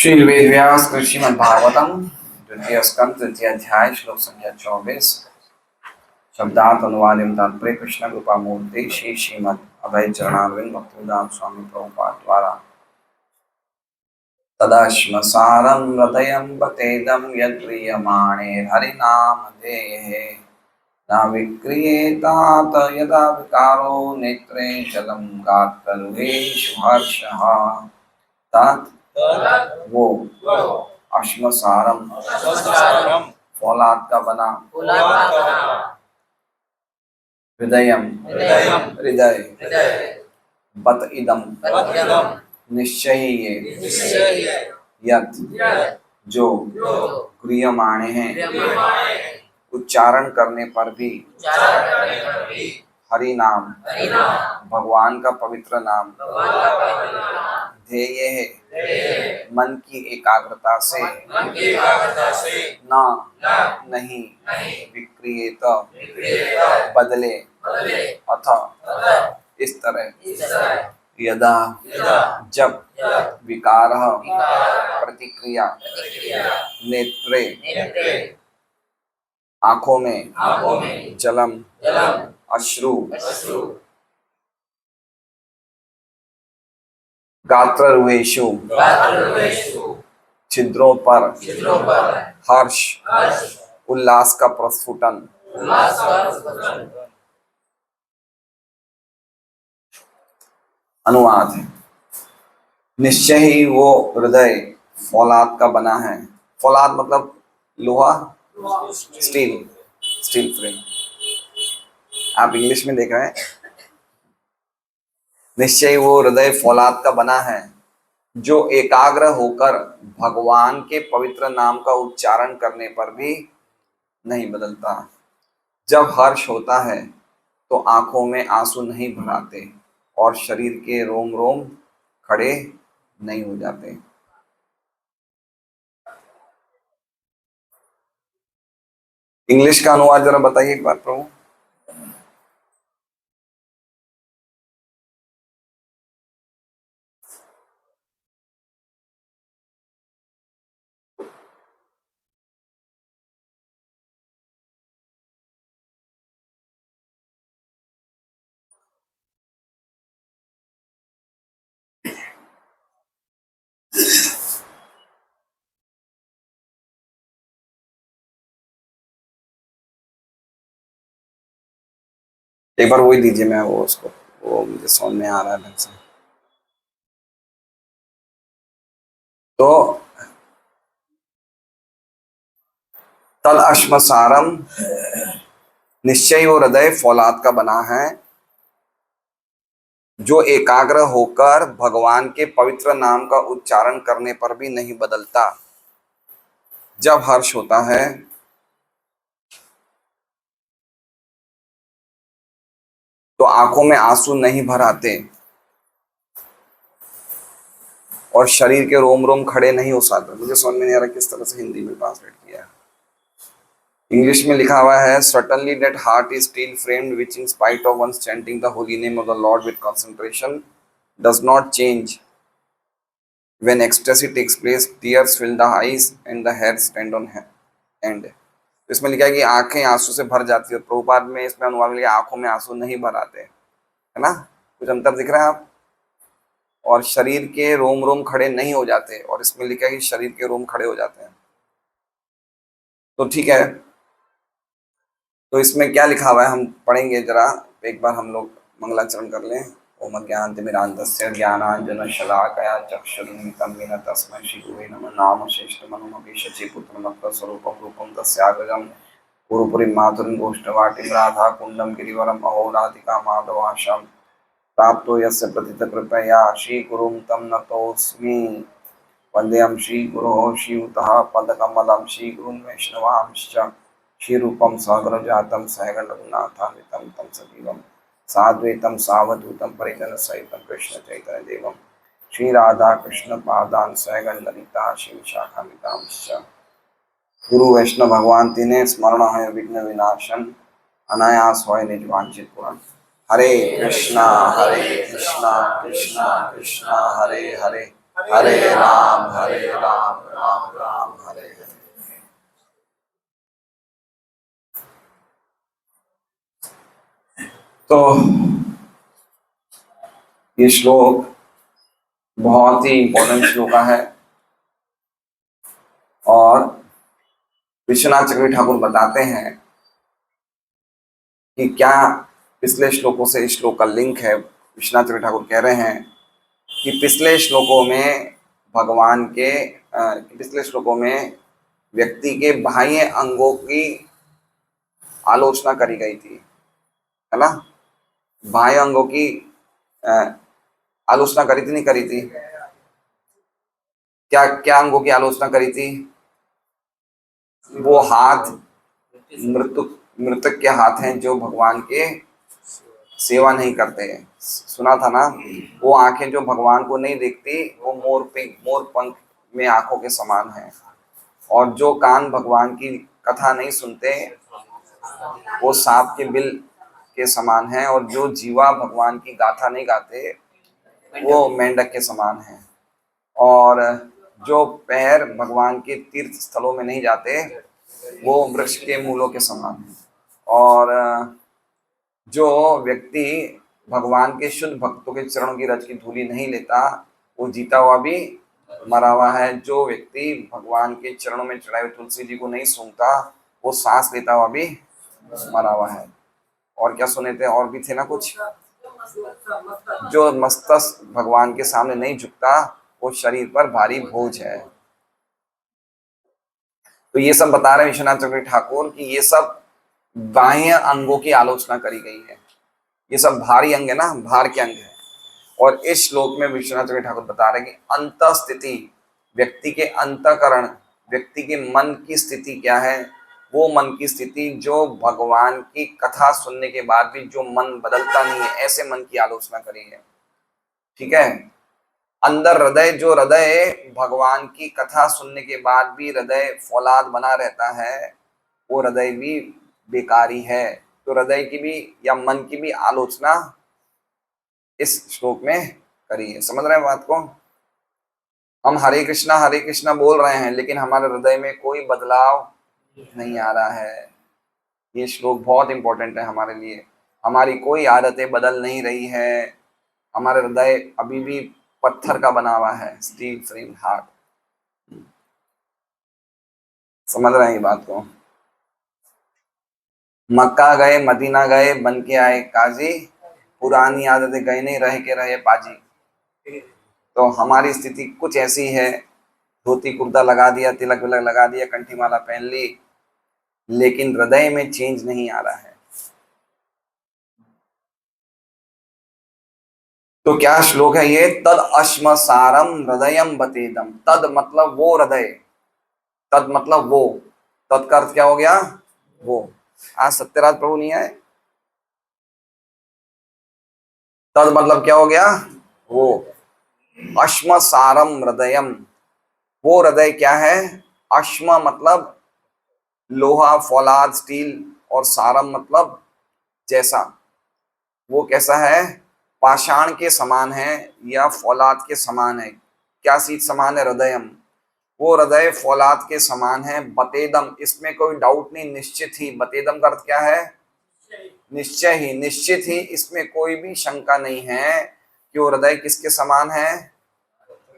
श्री वेदव्यास कृत श्रीमद् भागवतम द्वितीय स्कंद तृतीय अध्याय श्लोक संख्या 24 शब्दार्थ अनुवादम तात्पर्य कृष्ण कृपा मूर्ति श्री श्रीमद् अभय चरणारविंद भक्तिवेदांत स्वामी प्रभुपाद द्वारा तदश्मसारं हृदयं बतेदं यद्रियमाणे हरिनाम देहे न विक्रियेतात यदा विकारो नेत्रे जलं गात्ररुहेषु हर्षः तात वो अश्मसारम फौलाद का बना हृदयम हृदय बत इदम निश्चय ही ये यत जो क्रियमाणे हैं उच्चारण करने पर भी हरि नाम भगवान का पवित्र नाम ध्येय है मन की एकाग्रता से ना नहीं विक्रियेत बदले अथ इस तरह यदा जब विकार प्रतिक्रिया नेत्रे आंखों में जलम अश्रु गात्ररुहेषु छिद्रों पर हर्ष उल्लास का प्रस्फुटन अनुवाद है। निश्चय ही वो हृदय फौलाद का बना है। फौलाद मतलब लोहा, स्टील फ्रेम। आप इंग्लिश में देख रहे हैं। निश्चय वो हृदय फौलाद का बना है जो एकाग्र होकर भगवान के पवित्र नाम का उच्चारण करने पर भी नहीं बदलता। जब हर्ष होता है तो आंखों में आंसू नहीं भर आते और शरीर के रोम रोम खड़े नहीं हो जाते। इंग्लिश का अनुवाद जरा बताइए एक बार प्रभु। एक बार वही दीजिए, मैं वो उसको वो मुझे समझ में आ रहा है ढंग से। तो तद अश्मसारम निश्चय वो हृदय फौलाद का बना है जो एकाग्र होकर भगवान के पवित्र नाम का उच्चारण करने पर भी नहीं बदलता। जब हर्ष होता है तो आंखों में आंसू नहीं भर आते और शरीर के रोम रोम खड़े नहीं हो सकते। मुझे समझ में नहीं आ रहा किस तरह से हिंदी में ट्रांसलेट किया है। इंग्लिश में लिखा हुआ है certainly that heart is still framed which in spite of one's chanting the holy name of the Lord with concentration does not change when ecstasy takes place, tears fill the eyes and the hair stand on end। इसमें लिखा है कि आंखें आंसू से भर जाती है। प्रभुपाद में इसमें अनुवाद में लिखा आंखों में आंसू नहीं भर आते, है ना? कुछ अंतर दिख रहा है आप? और शरीर के रोम रोम खड़े नहीं हो जाते और इसमें लिखा है कि शरीर के रोम खड़े हो जाते हैं। तो ठीक है, तो इसमें क्या लिखा हुआ है हम पढ़ेंगे जरा एक बार। हम लोग मंगलाचरण कर लें। ओम ज्ञानतिमिरान्धस्य ज्ञानाञ्जनशलाकया चक्षुरुन्मिलितं येन तस्मै श्रीगुरुवे नमः। नाम श्रेष्ठमनुमपि शचीपुत्रमत्व स्वरूपं रूपं तस्याग्रजं गुरुपुरीं मातुरीं गोष्ठवाटीं राधाकुण्डं गिरिवरम् अहोराधिका माधवाशं प्राप्तो यस्य प्रतितकृपया श्रीगुरुं तं नतोऽस्मि। वन्देऽहं श्रीगुरोः श्रीयुतः पदकमलं श्रीगुरुं वैष्णवांश्च श्रीरूपं सागरजातं सहगणरघुनाथान्वितं तं सजीवं साद्वैतं सावधूतं परिजनसहितं कृष्णचैतन्यदेवं श्रीराधाकृष्णपादान् सहगणललिता श्रीविशाखान्वितांश्च। गुरु वैष्णव भगवान तिन्हें स्मरण है विघ्न विनाशन अनायास होय निज वांछित पूर्ण। हरे कृष्णा कृष्णा कृष्णा हरे हरे हरे राम तो ये श्लोक बहुत ही इंपॉर्टेंट श्लोक है और विश्वनाथ चक्रवर्ती ठाकुर बताते हैं कि क्या पिछले श्लोकों से इस श्लोक का लिंक है। विश्वनाथ चक्रवर्ती ठाकुर कह रहे हैं कि पिछले श्लोकों में भगवान के पिछले श्लोकों में व्यक्ति के बाह्य अंगों की आलोचना करी गई थी, है ना। बाह्य अंगों की आलोचना करी थी, नहीं करी थी? क्या क्या अंगों की आलोचना करी थी? वो हाथ, मृतक के हाथ हैं जो भगवान के सेवा नहीं करते। सुना था ना। वो आंखें जो भगवान को नहीं देखती, वो मोर पंख में आंखों के समान है। और जो कान भगवान की कथा नहीं सुनते, वो सांप के बिल के समान है। और जो जीवा भगवान की गाथा नहीं गाते, वो मेंढक के समान है। और जो पैर भगवान के तीर्थ स्थलों में नहीं जाते, वो वृक्ष के मूलों के समान है। और जो व्यक्ति भगवान के शुद्ध भक्तों के चरणों की रज की धूली नहीं लेता, वो जीता हुआ भी मरा हुआ है। जो व्यक्ति भगवान के चरणों में चढ़ाए हुए तुलसी जी को नहीं सूंघता, वो सांस लेता हुआ भी मरा हुआ है। और क्या सुने थे? और भी थे ना कुछ। जो मस्तक भगवान के सामने नहीं झुकता, वो शरीर पर भारी बोझ है। तो ये सब बता रहे हैं विश्वनाथ चक्रवर्ती ठाकुर कि ये सब बाह्य अंगों की आलोचना करी गई है। ये सब भारी अंग है ना, भार के अंग है। और इस श्लोक में विश्वनाथ चक्रवर्ती ठाकुर बता रहे हैं कि अंत स्थिति, व्यक्ति के अंतःकरण, व्यक्ति के मन की स्थिति क्या है। वो मन की स्थिति जो भगवान की कथा सुनने के बाद भी जो मन बदलता नहीं है, ऐसे मन की आलोचना करी है। ठीक है। अंदर हृदय, जो हृदय भगवान की कथा सुनने के बाद भी हृदय फौलाद बना रहता है, वो हृदय भी बेकारी है। तो हृदय की भी या मन की भी आलोचना इस श्लोक में करी है। समझ रहे हैं बात को? हम हरे कृष्णा बोल रहे हैं, लेकिन हमारे हृदय में कोई बदलाव नहीं आ रहा है। ये श्लोक बहुत इंपॉर्टेंट है हमारे लिए। हमारी कोई आदतें बदल नहीं रही है। हमारा हृदय अभी भी पत्थर का बना हुआ है, स्टील फ्रेम हार्ट। समझ रहे हैं ये बात को? मक्का गए, मदीना गए, बन के आए काजी, पुरानी आदतें गए नहीं, रह के रहे पाजी। तो हमारी स्थिति कुछ ऐसी है, धोती कुर्ता लगा दिया, तिलक विलक लगा दिया, कंठी माला पहन ली, लेकिन हृदय में चेंज नहीं आ रहा है। तो क्या श्लोक है ये? तद अश्मसारम हृदयम बतेदम। तद मतलब वो हृदय, तद मतलब वो, तद का अर्थ क्या हो गया? वो। आज सत्यराज प्रभु नहीं आए। तद मतलब क्या हो गया? वो। अश्मसारम हृदयम, वो हृदय क्या है? अश्म मतलब लोहा, फौलाद, स्टील, और सारम मतलब जैसा। वो कैसा है? पाषाण के समान है या फौलाद के समान है। क्या चीज समान है? हृदयम। वो हृदय फौलाद के समान है। बतेदम, इसमें कोई डाउट नहीं, निश्चित ही। बतेदम का अर्थ क्या है? निश्चय ही, निश्चित ही। इसमें कोई भी शंका नहीं है कि वो हृदय किसके समान है?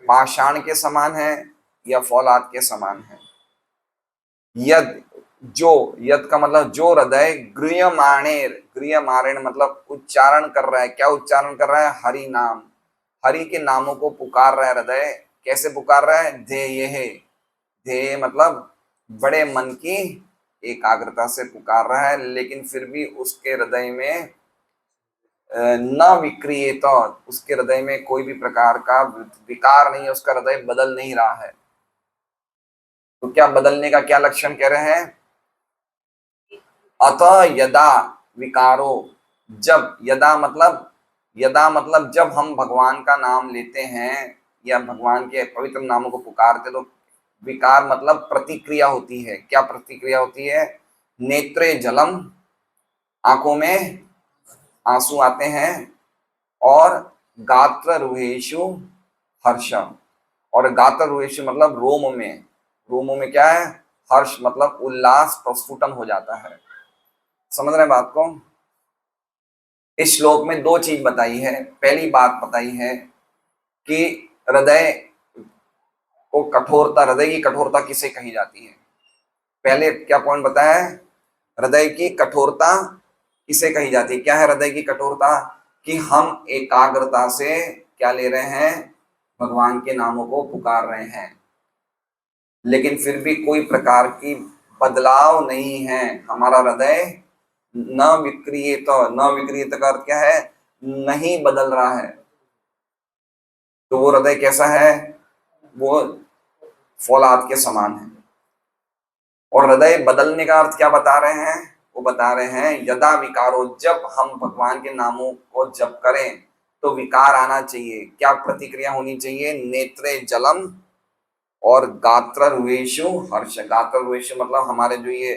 पाषाण के समान है या फौलाद के समान है। यद, जो, यद का मतलब जो हृदय गृह्यमाणेर, गृह्यमाणेर मतलब उच्चारण कर रहा है। क्या उच्चारण कर रहा है? हरि नाम, हरि के नामों को पुकार रहा है हृदय। कैसे पुकार रहा है? ध्येय, ध्येय मतलब बड़े मन की एकाग्रता से पुकार रहा है, लेकिन फिर भी उसके हृदय में न विक्रियेत, तो उसके हृदय में कोई भी प्रकार का विकार नहीं है, उसका हृदय बदल नहीं रहा है। तो क्या बदलने का क्या लक्षण कह रहे हैं? अतः यदा विकारो, जब, यदा मतलब जब हम भगवान का नाम लेते हैं या भगवान के पवित्र नामों को पुकारते, तो विकार मतलब प्रतिक्रिया होती है। क्या प्रतिक्रिया होती है? नेत्रे जलम, आंखों में आंसू आते हैं, और गात्र रुहेशु हर्ष, और गात्र रुहेशु मतलब रोमों में क्या है? हर्ष मतलब उल्लास, प्रस्फुटन हो जाता है। समझ रहे हैं बात को? इस श्लोक में दो चीज बताई है। पहली बात बताई है कि हृदय को कठोरता, हृदय की कठोरता किसे कही जाती है। पहले क्या पॉइंट बताया है, हृदय की कठोरता किसे कही जाती है। क्या है हृदय की कठोरता, कि हम एकाग्रता से क्या ले रहे हैं, भगवान के नामों को पुकार रहे हैं, लेकिन फिर भी कोई प्रकार की बदलाव नहीं है। हमारा हृदय न विक्रियत, न विक्रियत का अर्थ क्या है, नहीं बदल रहा है। तो वो हृदय कैसा है, वो फौलाद के समान है। और हृदय बदलने का अर्थ क्या बता रहे हैं, वो बता रहे हैं यदा विकारो, जब हम भगवान के नामों को जप करें तो विकार आना चाहिए। क्या प्रतिक्रिया होनी चाहिए, नेत्रे जलम और गात्रवेशु हर्ष। गात्रवेशु मतलब हमारे जो ये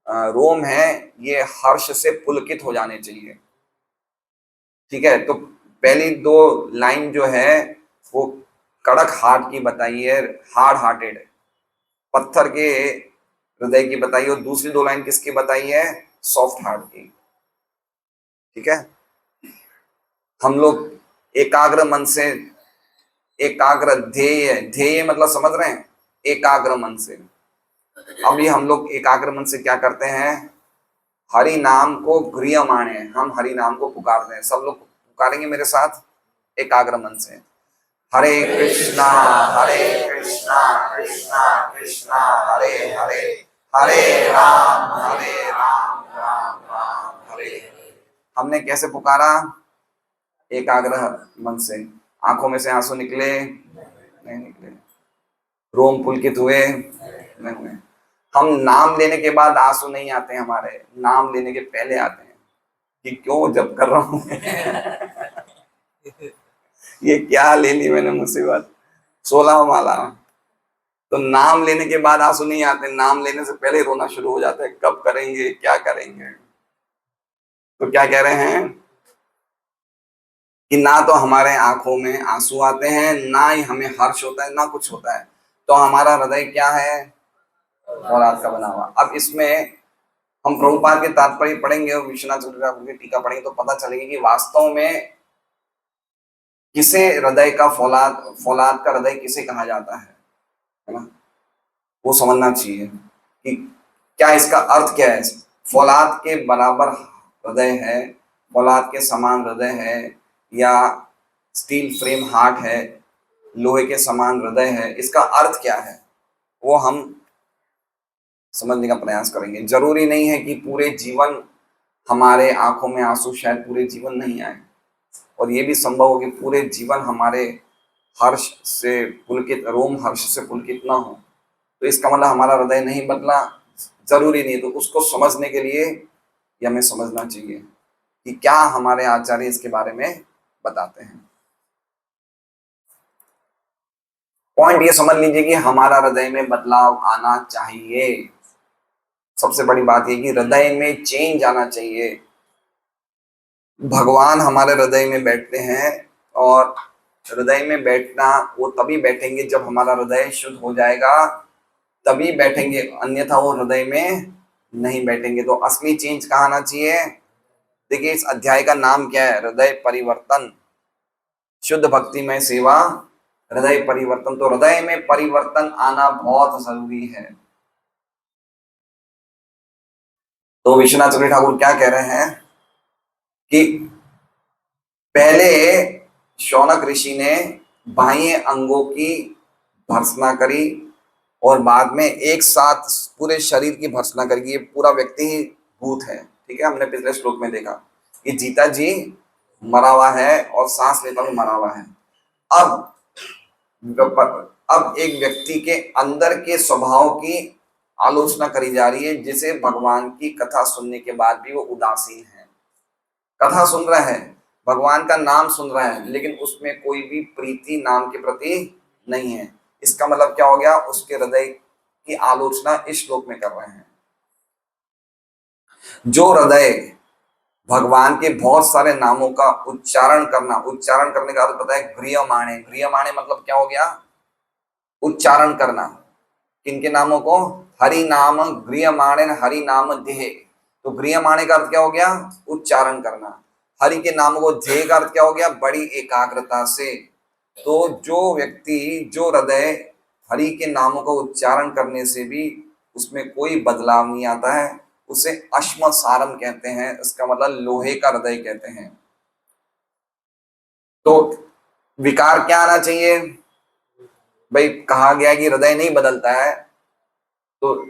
रोम है, ये हर्ष से पुलकित हो जाने चाहिए। ठीक है, तो पहली दो लाइन जो है वो कड़क हार्ट की बताई है, हार्ड हार्टेड है, पत्थर के हृदय की बताई, और दूसरी दो लाइन किसकी बताई है, सॉफ्ट हार्ट की। ठीक है, हम लोग एकाग्र मन से, एकाग्र ध्येय, ध्येय मतलब समझ रहे हैं, एकाग्र मन से। अभी हम लोग एकाग्र मन से क्या करते हैं, हरि नाम को गृह्यमाणे, हम हरि नाम को पुकारते हैं। सब लोग पुकारेंगे मेरे साथ एकाग्र मन से, हरे कृष्णा कृष्णा कृष्णा हरे हरे, हरे राम राम राम हरे हरे। हमने कैसे पुकारा, एकाग्र मन से। आंखों में से आंसू निकले, नहीं निकले। रोम पुलकित हुए, नहीं हुए। हम नाम लेने के बाद आंसू नहीं आते हमारे, नाम लेने के पहले आते हैं कि क्यों जब कर रहा हूं ये क्या ले ली मैंने मुसीबत, 16 माला। तो नाम लेने के बाद आंसू नहीं आते, नाम लेने से पहले रोना शुरू हो जाता है, कब करेंगे, क्या करेंगे। तो क्या कह रहे हैं कि ना तो हमारे आंखों में आंसू आते हैं, ना ही हमें हर्ष होता है, ना कुछ होता है। तो हमारा हृदय क्या है, औलाद का बना हुआ। अब इसमें हम प्रभुपाद के तात्पर्य पढ़ेंगे और विश्वनाथ चक्रवर्ती की टीका पढ़ेंगे तो पता चलेगी कि वास्तव में किसे हृदय का फौलाद, फौलाद का हृदय किसे कहा जाता है ना, वो समझना चाहिए कि क्या इसका अर्थ क्या है। फौलाद के बराबर हृदय है, फौलाद के समान हृदय है, या स्टील फ्रेम हार्ट है, लोहे के समान हृदय है, इसका अर्थ क्या है वो हम समझने का प्रयास करेंगे। जरूरी नहीं है कि पूरे जीवन हमारे आंखों में आंसू शायद पूरे जीवन नहीं आए, और ये भी संभव हो कि पूरे जीवन हमारे हर्ष से पुलकित, रोम हर्ष से पुलकित ना हो। तो इसका मतलब हमारा हृदय नहीं बदला, जरूरी नहीं। तो उसको समझने के लिए ये हमें समझना चाहिए कि क्या हमारे आचार्य इसके बारे में बताते हैं। पॉइंट ये समझ लीजिए कि हमारा हृदय में बदलाव आना चाहिए। सबसे बड़ी बात ये कि हृदय में चेंज आना चाहिए। भगवान हमारे हृदय में बैठते हैं, और हृदय में बैठना वो तभी बैठेंगे जब हमारा हृदय शुद्ध हो जाएगा, तभी बैठेंगे, अन्यथा वो हृदय में नहीं बैठेंगे। तो असली चेंज कहाँ आना चाहिए, देखिए इस अध्याय का नाम क्या है, हृदय परिवर्तन, शुद्ध भक्तिमय सेवा, हृदय परिवर्तन। तो हृदय में परिवर्तन आना बहुत जरूरी है। तो विश्वनाथ चक्रवर्ती ठाकुर क्या कह रहे हैं कि पहले शौनक ऋषि ने बाह्य अंगों की भर्त्सना करी, और बाद में एक साथ पूरे शरीर की भर्त्सना करी। ये पूरा व्यक्ति ही भूत है। ठीक है, हमने पिछले श्लोक में देखा कि जीता जी मरा हुआ है और सांस लेता हुआ मरा हुआ है। अब एक व्यक्ति के अंदर के स्वभाव की आलोचना करी जा रही है, जिसे भगवान की कथा सुनने के बाद भी वो उदासीन है। कथा सुन रहा है, भगवान का नाम सुन रहा है, लेकिन उसमें कोई भी प्रीति नाम के प्रति नहीं है। इसका मतलब क्या हो गया, उसके हृदय की आलोचना इस श्लोक में कर रहे हैं। जो हृदय भगवान के बहुत सारे नामों का उच्चारण करना, उच्चारण करने का अर्थ पता है, गृह्यमाणे। गृह्यमाणे मतलब क्या हो गया, उच्चारण करना। किनके नामों को, हरि नाम गृह्यमाणे, हरि नाम देह। तो गृह्यमाणे का अर्थ क्या हो गया, उच्चारण करना। हरि के नामों को, ध्येय का अर्थ क्या हो गया, बड़ी एकाग्रता से। तो जो व्यक्ति, जो हृदय हरि के नामों का उच्चारण करने से भी उसमें कोई बदलाव नहीं आता है, उसे अश्म सारम कहते हैं। इसका मतलब लोहे का हृदय कहते हैं। तो विकार क्या आना चाहिए भाई? कहा गया कि हृदय नहीं बदलता है, तो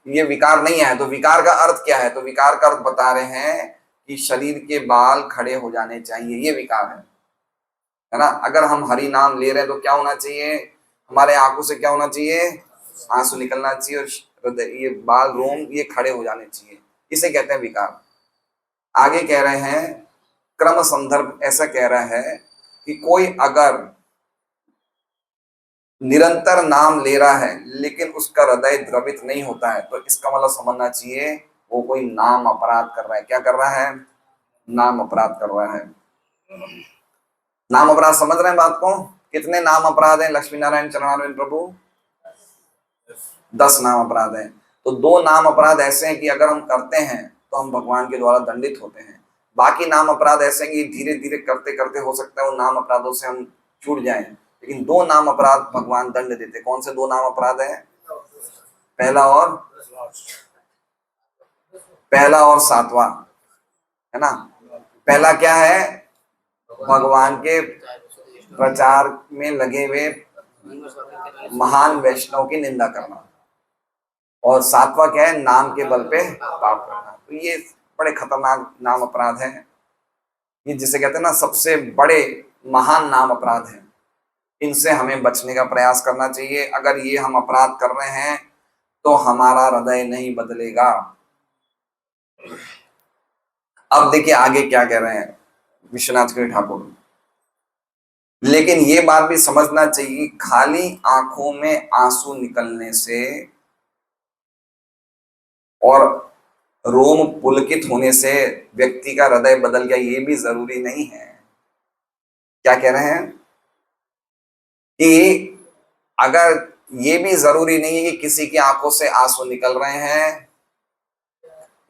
ये विकार नहीं है। तो विकार का अर्थ क्या है? तो विकार का अर्थ बता रहे हैं कि शरीर के बाल खड़े हो जाने चाहिए, ये विकार है ना। अगर हम हरि नाम ले रहे हैं तो क्या होना चाहिए? हमारे आंखों से क्या होना चाहिए? आंसू निकलना चाहिए, और हृदय, ये बाल, रोम, ये खड़े हो जाने चाहिए। इसे कहते हैं विकार। आगे कह रहे हैं, क्रम संदर्भ ऐसा कह रहा है कि कोई अगर निरंतर नाम ले रहा है लेकिन उसका हृदय द्रवित नहीं होता है, तो इसका मतलब समझना चाहिए वो कोई नाम अपराध कर रहा है। क्या कर रहा है? नाम अपराध कर रहा है। नाम अपराध समझ रहे हैं बात को? कितने नाम अपराध हैं लक्ष्मी नारायण चरणारविंद प्रभु? 10 नाम अपराध हैं। तो 2 नाम अपराध ऐसे हैं कि अगर हम करते हैं तो हम भगवान के द्वारा दंडित होते हैं। बाकी नाम अपराध ऐसे हैं कि धीरे धीरे करते करते हो सकता है उन नाम अपराधों से हम छूट जाएं। लेकिन 2 नाम अपराध भगवान दंड देते। कौन से 2 नाम अपराध है? पहला और 7वां, है ना। पहला क्या है? भगवान के प्रचार में लगे हुए महान वैष्णव की निंदा करना। और 7वां क्या है? नाम के बल पे पाप करना। तो ये बड़े खतरनाक नाम अपराध हैं। ये जिसे कहते हैं ना, सबसे बड़े महान नाम अपराध हैं। इनसे हमें बचने का प्रयास करना चाहिए। अगर ये हम अपराध कर रहे हैं तो हमारा हृदय नहीं बदलेगा। अब देखिए आगे क्या कह रहे हैं विश्वनाथ के ठाकुर। लेकिन ये बात भी समझना चाहिए, खाली आंखों में आंसू निकलने से और रोम पुलकित होने से व्यक्ति का हृदय बदल गया, ये भी जरूरी नहीं है। क्या कह रहे हैं कि अगर ये भी जरूरी नहीं है कि किसी की आंखों से आंसू निकल रहे हैं,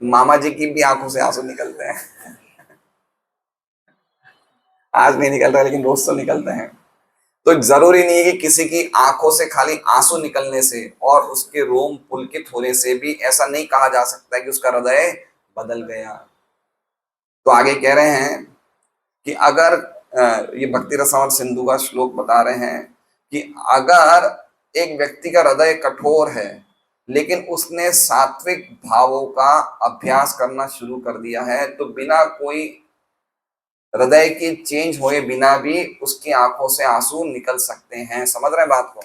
मामा जी की भी आंखों से आंसू निकलते हैं। आज नहीं निकल रहा लेकिन रोज तो निकलते हैं। तो जरूरी नहीं है कि किसी की आंखों से खाली आंसू निकलने से और उसके रोम पुलकित होने से भी ऐसा नहीं कहा जा सकता है कि उसका हृदय बदल गया। तो आगे कह रहे हैं कि अगर ये भक्ति रसावत सिंधु का श्लोक बता रहे हैं कि अगर एक व्यक्ति का हृदय कठोर है लेकिन उसने सात्विक भावों का अभ्यास करना शुरू कर दिया है, तो बिना कोई हृदय की चेंज हुए बिना भी उसकी आंखों से आंसू निकल सकते हैं। समझ रहे हैं बात को?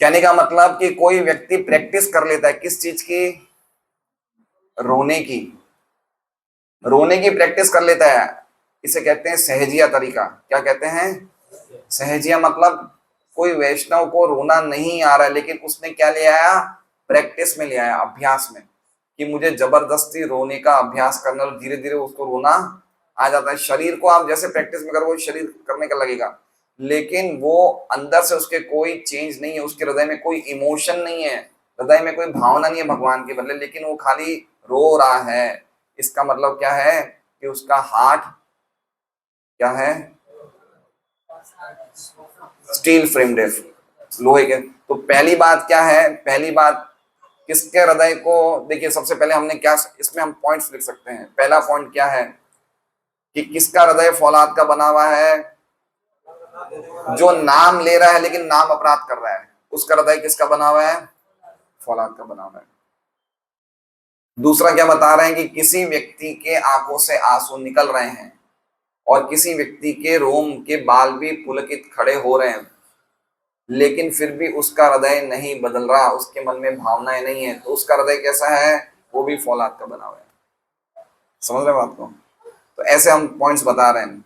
कहने का मतलब कि कोई व्यक्ति प्रैक्टिस कर लेता है किस चीज की? रोने की। रोने की प्रैक्टिस कर लेता है, इसे कहते हैं सहजिया तरीका। क्या कहते हैं? सहजिया। मतलब कोई वैष्णव को रोना नहीं आ रहा है लेकिन उसने क्या ले आया? प्रैक्टिस में ले आया, अभ्यास में, कि मुझे जबरदस्ती रोने का अभ्यास करना, और धीरे धीरे उसको रोना आ जाता है। शरीर को आप जैसे प्रैक्टिस में करोगे शरीर करने का लगेगा, लेकिन वो अंदर से उसके कोई चेंज नहीं है, उसके हृदय में कोई इमोशन नहीं है, हृदय में कोई भावना नहीं है भगवान के बदले, लेकिन वो खाली रो रहा है। इसका मतलब क्या है कि उसका हार्ट क्या है? स्टील फ्रेम्ड है, लोहे के। तो पहली बात क्या है? पहली बात किसके हृदय को, देखिए सबसे पहले हमने क्या, इसमें हम पॉइंट्स लिख सकते हैं। पहला पॉइंट क्या है कि किसका हृदय फौलाद का बना हुआ है? जो नाम ले रहा है लेकिन नाम अपराध कर रहा है, उसका हृदय किसका बना हुआ है? फौलाद का बना हुआ है। दूसरा क्या बता रहे हैं कि किसी व्यक्ति के आंखों से आंसू निकल रहे हैं और किसी व्यक्ति के रोम के बाल भी पुलकित खड़े हो रहे हैं, लेकिन फिर भी उसका हृदय नहीं बदल रहा, उसके मन में भावनाएं नहीं है, तो उसका हृदय कैसा है? वो भी फौलाद का बना हुआ है। समझ रहे बात को? तो ऐसे हम पॉइंट्स बता रहे हैं।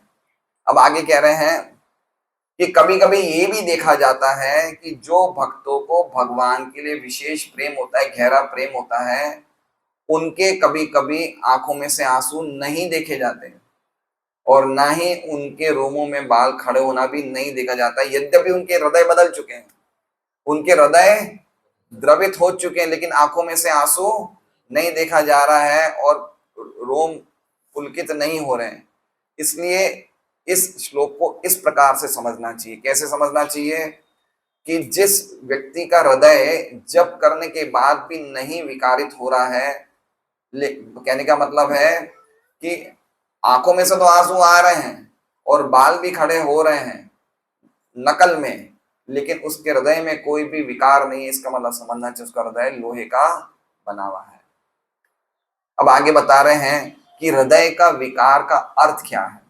अब आगे कह रहे हैं कि कभी कभी ये भी देखा जाता है कि जो भक्तों को भगवान के लिए विशेष प्रेम होता है, गहरा प्रेम होता है, उनके कभी कभी आंखों में से आंसू नहीं देखे जाते और ना ही उनके रोमों में बाल खड़े होना भी नहीं देखा जाता, यद्यपि उनके हृदय बदल चुके हैं, उनके हृदय द्रवित हो चुके हैं, लेकिन आंखों में से आंसू नहीं देखा जा रहा है और रोम पुलकित नहीं हो रहे हैं। इसलिए इस श्लोक को इस प्रकार से समझना चाहिए। कैसे समझना चाहिए? कि जिस व्यक्ति का हृदय जप करने के बाद भी नहीं विकारित हो रहा है, कहने का मतलब है कि आंखों में से तो आंसू आ रहे हैं और बाल भी खड़े हो रहे हैं नकल में, लेकिन उसके हृदय में कोई भी विकार नहीं है, इसका मतलब समझना चाहिए उसका हृदय लोहे का बना हुआ है। अब आगे बता रहे हैं कि हृदय का विकार का अर्थ क्या है।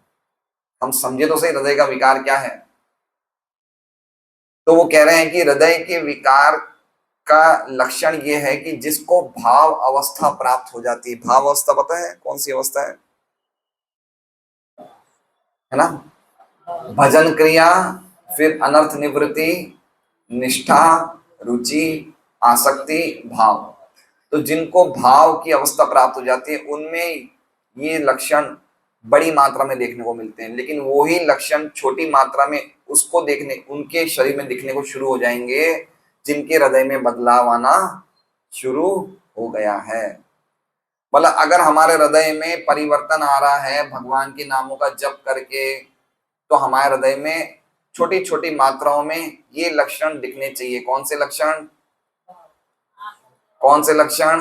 हम समझे तो सही हृदय का विकार क्या है। तो वो कह रहे हैं कि हृदय के विकार का लक्षण ये है कि जिसको भाव अवस्था प्राप्त हो जाती है। भाव अवस्था पता है कौन सी अवस्था है ना? भजन क्रिया, फिर अनर्थ निवृत्ति, निष्ठा, रुचि, आसक्ति, भाव। तो जिनको भाव की अवस्था प्राप्त हो जाती है उनमें ये लक्षण बड़ी मात्रा में देखने को मिलते हैं, लेकिन वही लक्षण छोटी मात्रा में उसको देखने उनके शरीर में दिखने को शुरू हो जाएंगे जिनके हृदय में बदलाव आना शुरू हो गया है। मतलब अगर हमारे हृदय में परिवर्तन आ रहा है भगवान के नामों का जप करके, तो हमारे हृदय में छोटी छोटी मात्राओं में ये लक्षण दिखने चाहिए। कौन से लक्षण? कौन से लक्षण?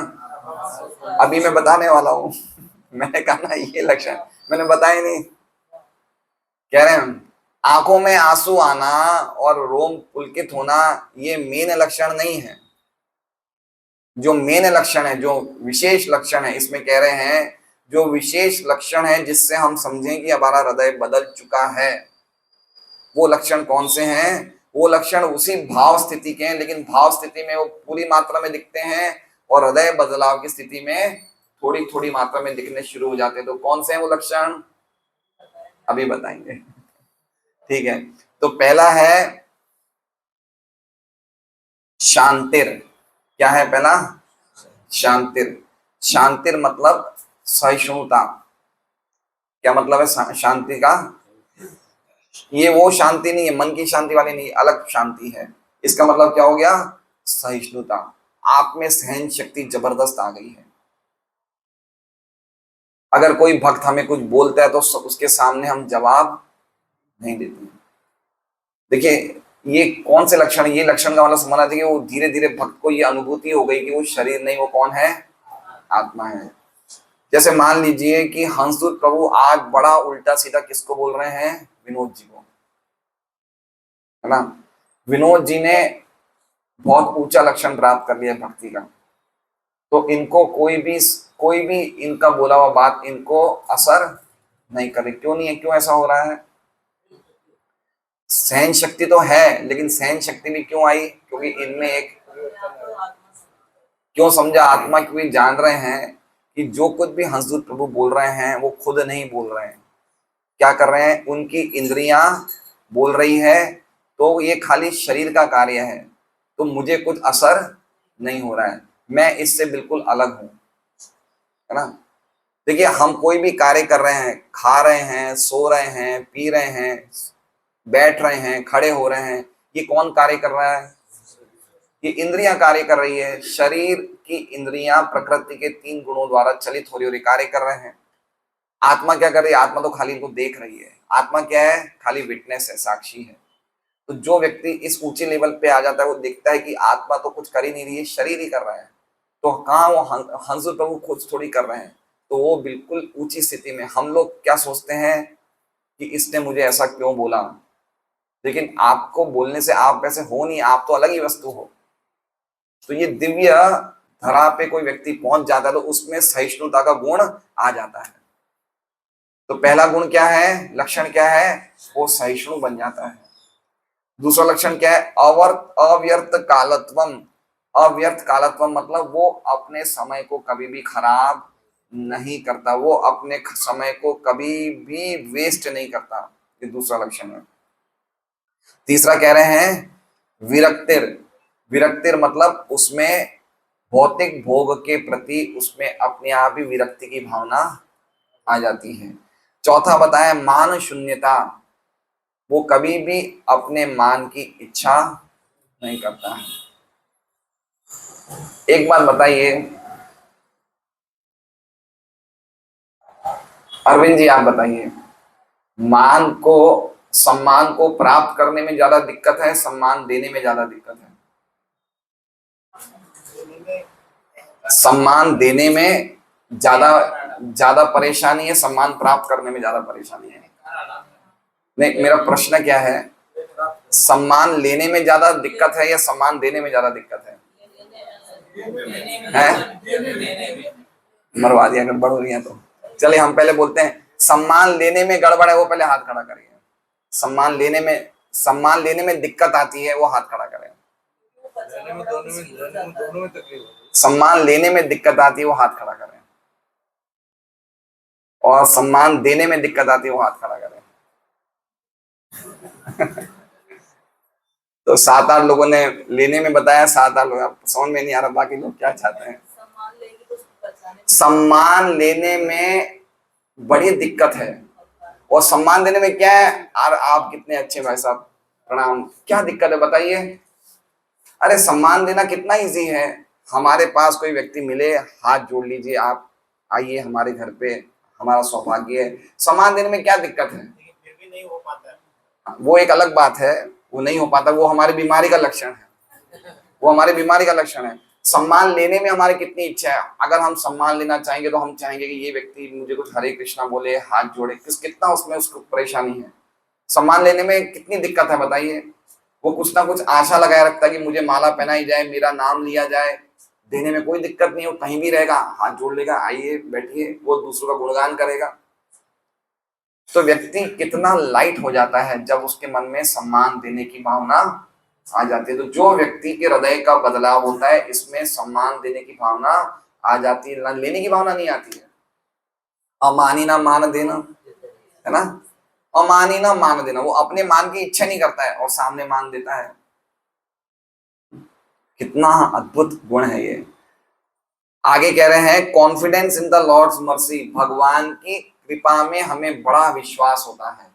अभी मैं बताने वाला हूं। मैंने कहा ना ये लक्षण मैंने बताया नहीं। कह रहे हैं आंखों में आंसू आना और रोम पुलकित होना ये मेन लक्षण नहीं है। जो मेन लक्षण है, जो विशेष लक्षण है, इसमें कह रहे हैं जो विशेष लक्षण है जिससे हम समझें कि हमारा हृदय बदल चुका है, वो लक्षण कौन से हैं? वो लक्षण उसी भाव स्थिति के हैं, लेकिन भाव स्थिति में वो पूरी मात्रा में दिखते हैं और हृदय बदलाव की स्थिति में थोड़ी थोड़ी मात्रा में दिखने शुरू हो जाते हैं। तो कौन से हैं वो लक्षण? अभी बताएंगे। ठीक है, तो पहला है शांतिर। क्या है पहला? शांतिर। शांतिर मतलब सहिष्णुता। क्या मतलब है शांति का? ये वो शांति नहीं है, मन की शांति वाली नहीं, अलग शांति है। इसका मतलब क्या हो गया? सहिष्णुता। आप में सहन शक्ति जबरदस्त आ गई है। अगर कोई भक्त हमें कुछ बोलता है तो उसके सामने हम जवाब नहीं देते। देखिए ये कौन से लक्षण? ये लक्षण का मतलब समझना चाहिए वो धीरे धीरे भक्त को ये अनुभूति हो गई कि वो शरीर नहीं, वो कौन है? आत्मा है। जैसे मान लीजिए कि हंसदूत प्रभु आज बड़ा उल्टा सीधा किसको बोल रहे हैं? विनोद जी को, है ना? विनोद जी ने बहुत ऊंचा लक्षण प्राप्त कर लिया भक्ति का, तो इनको कोई भी इनका बोला हुआ बात इनको असर नहीं करे। क्यों नहीं है? क्यों ऐसा हो रहा है? सहन शक्ति तो है, लेकिन सहन शक्ति भी क्यों आई? क्योंकि इनमें एक, क्यों समझा? आत्मा क्योंकि जान रहे हैं कि जो कुछ भी हंसदूत प्रभु बोल रहे हैं वो खुद नहीं बोल रहे हैं। क्या कर रहे हैं? उनकी इंद्रियां बोल रही है, तो ये खाली शरीर का कार्य है, तो मुझे कुछ असर नहीं हो रहा है, मैं इससे बिल्कुल अलग हूं, है ना? देखिए हम कोई भी कार्य कर रहे हैं, खा रहे हैं, सो रहे हैं, पी रहे हैं, बैठ रहे हैं, खड़े हो रहे हैं, ये कौन कार्य कर रहा है? ये इंद्रियां कार्य कर रही है। शरीर की इंद्रियां प्रकृति के 3 गुणों द्वारा चलित हो रही और कार्य कर रहे हैं। आत्मा क्या कर रही है? आत्मा तो खाली इनको देख रही है। आत्मा क्या है? खाली विटनेस है, साक्षी है। तो जो व्यक्ति इस ऊंचे लेवल पे आ जाता है वो देखता है कि आत्मा तो कुछ कर ही नहीं रही है, शरीर ही कर रहा है। तो कहाँ वो हंस प्रभु खुद थोड़ी कर रहे हैं, तो वो बिल्कुल ऊंची स्थिति में। हम लोग क्या सोचते हैं कि इसने मुझे ऐसा क्यों बोला, लेकिन आपको बोलने से आप वैसे हो नहीं, आप तो अलग ही वस्तु हो। तो ये दिव्य धरा पे कोई व्यक्ति पहुंच जाता है तो उसमें सहिष्णुता का गुण आ जाता है। तो पहला गुण क्या है? लक्षण क्या है? वो सहिष्णु बन जाता है। दूसरा लक्षण क्या है? अव्यर्थ कालत्वम। अव्यर्थ कालत्वम मतलब वो अपने समय को कभी भी खराब नहीं करता, वो अपने समय को कभी भी वेस्ट नहीं करता। ये दूसरा लक्षण है। तीसरा कह रहे हैं विरक्तिर। विरक्तिर मतलब उसमें भौतिक भोग के प्रति उसमें अपने आप ही विरक्ति की भावना आ जाती है। चौथा बताया मान शून्यता। वो कभी भी अपने मान की इच्छा नहीं करता है। एक बात बताइए, अरविंद जी आप बताइए, मान को सम्मान को प्राप्त करने में ज्यादा दिक्कत है, सम्मान देने में ज्यादा दिक्कत है? सम्मान देने में ज्यादा ज्यादा परेशानी है, सम्मान प्राप्त करने में ज्यादा परेशानी है? नहीं, मेरा प्रश्न क्या है, सम्मान लेने में ज्यादा दिक्कत है या सम्मान देने में ज्यादा दिक्कत है? हैं? मरवा दिया, गड़बड़ हो रही है तो। चलिए हम पहले बोलते हैं, सम्मान लेने में गड़बड़ है वो पहले हाथ खड़ा करिए। सम्मान लेने में दिक्कत आती है वो हाथ खड़ा करें। सम्मान लेने में दिक्कत आती है वो हाथ खड़ा करें, और सम्मान देने में दिक्कत आती है वो हाथ खड़ा करें। तो 7-8 लोगों ने लेने में बताया, 7-8 लोग, समझ में नहीं आ रहा बाकी लोग क्या चाहते हैं। सम्मान लेने में बड़ी दिक्कत है, और सम्मान देने में क्या है। और आप कितने अच्छे भाई साहब, प्रणाम। क्या दिक्कत है बताइए? अरे सम्मान देना कितना इजी है। हमारे पास कोई व्यक्ति मिले, हाथ जोड़ लीजिए, आप आइए हमारे घर पे, हमारा सौभाग्य है। सम्मान देने में क्या दिक्कत है? फिर भी नहीं हो पाता है, वो एक अलग बात है, वो नहीं हो पाता, वो हमारी बीमारी का लक्षण है, वो हमारी बीमारी का लक्षण है। सम्मान लेने में हमारी कितनी इच्छा है। अगर हम सम्मान लेना चाहेंगे तो हम चाहेंगे कि ये व्यक्ति मुझे कुछ हरे कृष्णा बोले, हाथ जोड़े, कितना उसमें उसको परेशानी है। सम्मान लेने में कितनी दिक्कत है बताइए। वो कुछ ना कुछ आशा लगाए रखता है कि मुझे माला पहनाई जाए, मेरा नाम लिया जाए। देने में कोई दिक्कत नहीं, वो कहीं भी रहेगा, हाथ जोड़ लेगा, आइए बैठिए, वो दूसरों का गुणगान करेगा। तो व्यक्ति कितना लाइट हो जाता है जब उसके मन में सम्मान देने की भावना आ जाती है। तो जो व्यक्ति के हृदय का बदलाव होता है, इसमें सम्मान देने की भावना आ जाती है, लेने की भावना नहीं आती है। अमानी ना मान देना, है ना, अमानी ना मान देना, वो अपने मान की इच्छा नहीं करता है और सामने मान देता है। कितना अद्भुत गुण है ये। आगे कह रहे हैं, confidence in the Lord's mercy, भगवान की कृपा में हमें बड़ा विश्वास होता है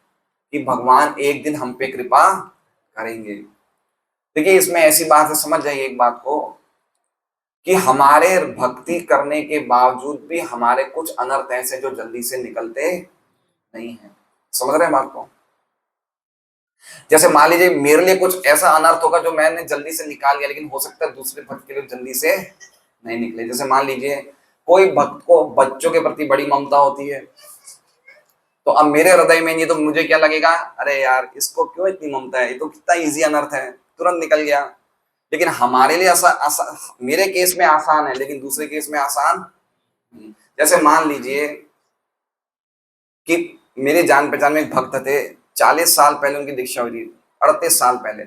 कि भगवान एक दिन हम पे कृपा करेंगे। देखिए इसमें ऐसी बात है, समझ जाइए एक बात को, कि हमारे भक्ति करने के बावजूद भी हमारे कुछ अनर्थ ऐसे जो जल्दी से निकलते नहीं है। समझ रहे हैं बात को? जैसे मान लीजिए मेरे लिए कुछ ऐसा अनर्थ होगा जो मैंने जल्दी से निकाल लिया, लेकिन हो सकता है दूसरे भक्त के लिए जल्दी से नहीं निकले। जैसे मान लीजिए कोई भक्त को बच्चों के प्रति बड़ी ममता होती है, तो अब मेरे हृदय में नहीं, तो मुझे क्या लगेगा, अरे यार इसको क्यों इतनी ममता है, ये तो कितना इजी अनर्थ है, तुरंत निकल गया। लेकिन हमारे लिए मेरे केस में आसान है, लेकिन दूसरे केस में आसान नहीं। जैसे मान लीजिए कि मेरे जान पहचान में एक भक्त थे, 40 साल पहले उनकी दीक्षा हुई थी, 38 साल पहले,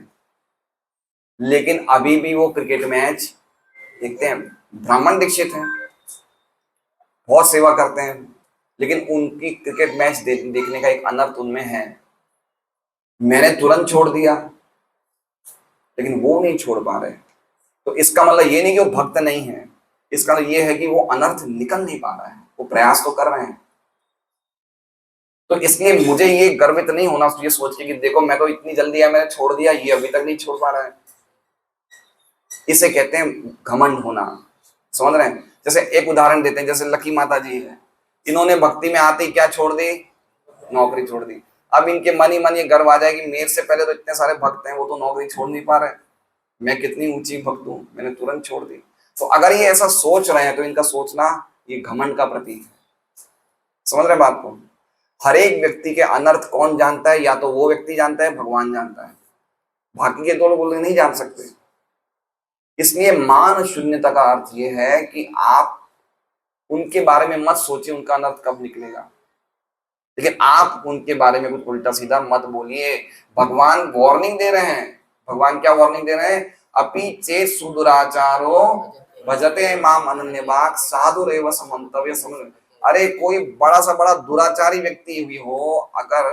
लेकिन अभी भी वो क्रिकेट मैच देखते हैं। ब्राह्मण दीक्षित हैं, बहुत सेवा करते हैं, लेकिन उनकी क्रिकेट मैच देखने का एक अनर्थ उनमें है। मैंने तुरंत छोड़ दिया, लेकिन वो नहीं छोड़ पा रहे। तो इसका मतलब ये नहीं कि वो भक्त नहीं है, इसका मतलब ये है कि वो अनर्थ निकल नहीं पा रहा है, वो प्रयास तो कर रहे हैं। तो इसलिए मुझे ये गर्वित नहीं होना ये सोच के कि देखो मैं तो इतनी जल्दी है, मैंने छोड़ दिया, ये अभी तक नहीं छोड़ पा रहा है। इसे कहते हैं घमंड होना। समझ रहे हैं? जैसे एक उदाहरण देते हैं, जैसे लकी माता जी है, इन्होंने भक्ति में आते ही क्या छोड़ दी, नौकरी छोड़ दी। अब इनके मन ही मन ये गर्व आ जाए कि मेरे से पहले तो इतने सारे भक्त हैं, वो तो नौकरी छोड़ नहीं पा रहे, मैं कितनी ऊंची भक्त हूं, मैंने तुरंत छोड़ दी। तो अगर ये ऐसा सोच रहे हैं तो इनका सोचना ये घमंड का प्रतीक है। समझ रहे बात को? हर एक व्यक्ति के अनर्थ कौन जानता है? या तो वो व्यक्ति जानता है, भगवान जानता है, बाकी के दो लोग नहीं जान सकते। इसलिए मान शून्यता का अर्थ यह है कि आप उनके बारे में मत सोचिए उनका अनर्थ कब निकलेगा, लेकिन आप उनके बारे में कुछ उल्टा सीधा मत बोलिए। भगवान वार्निंग दे रहे हैं। भगवान क्या वार्निंग दे रहे हैं? अपि चेत सुदुराचारो भजते माम अनन्यभाग साधुरेव समन्तव्य। समझ, अरे कोई बड़ा सा बड़ा दुराचारी व्यक्ति भी हो, अगर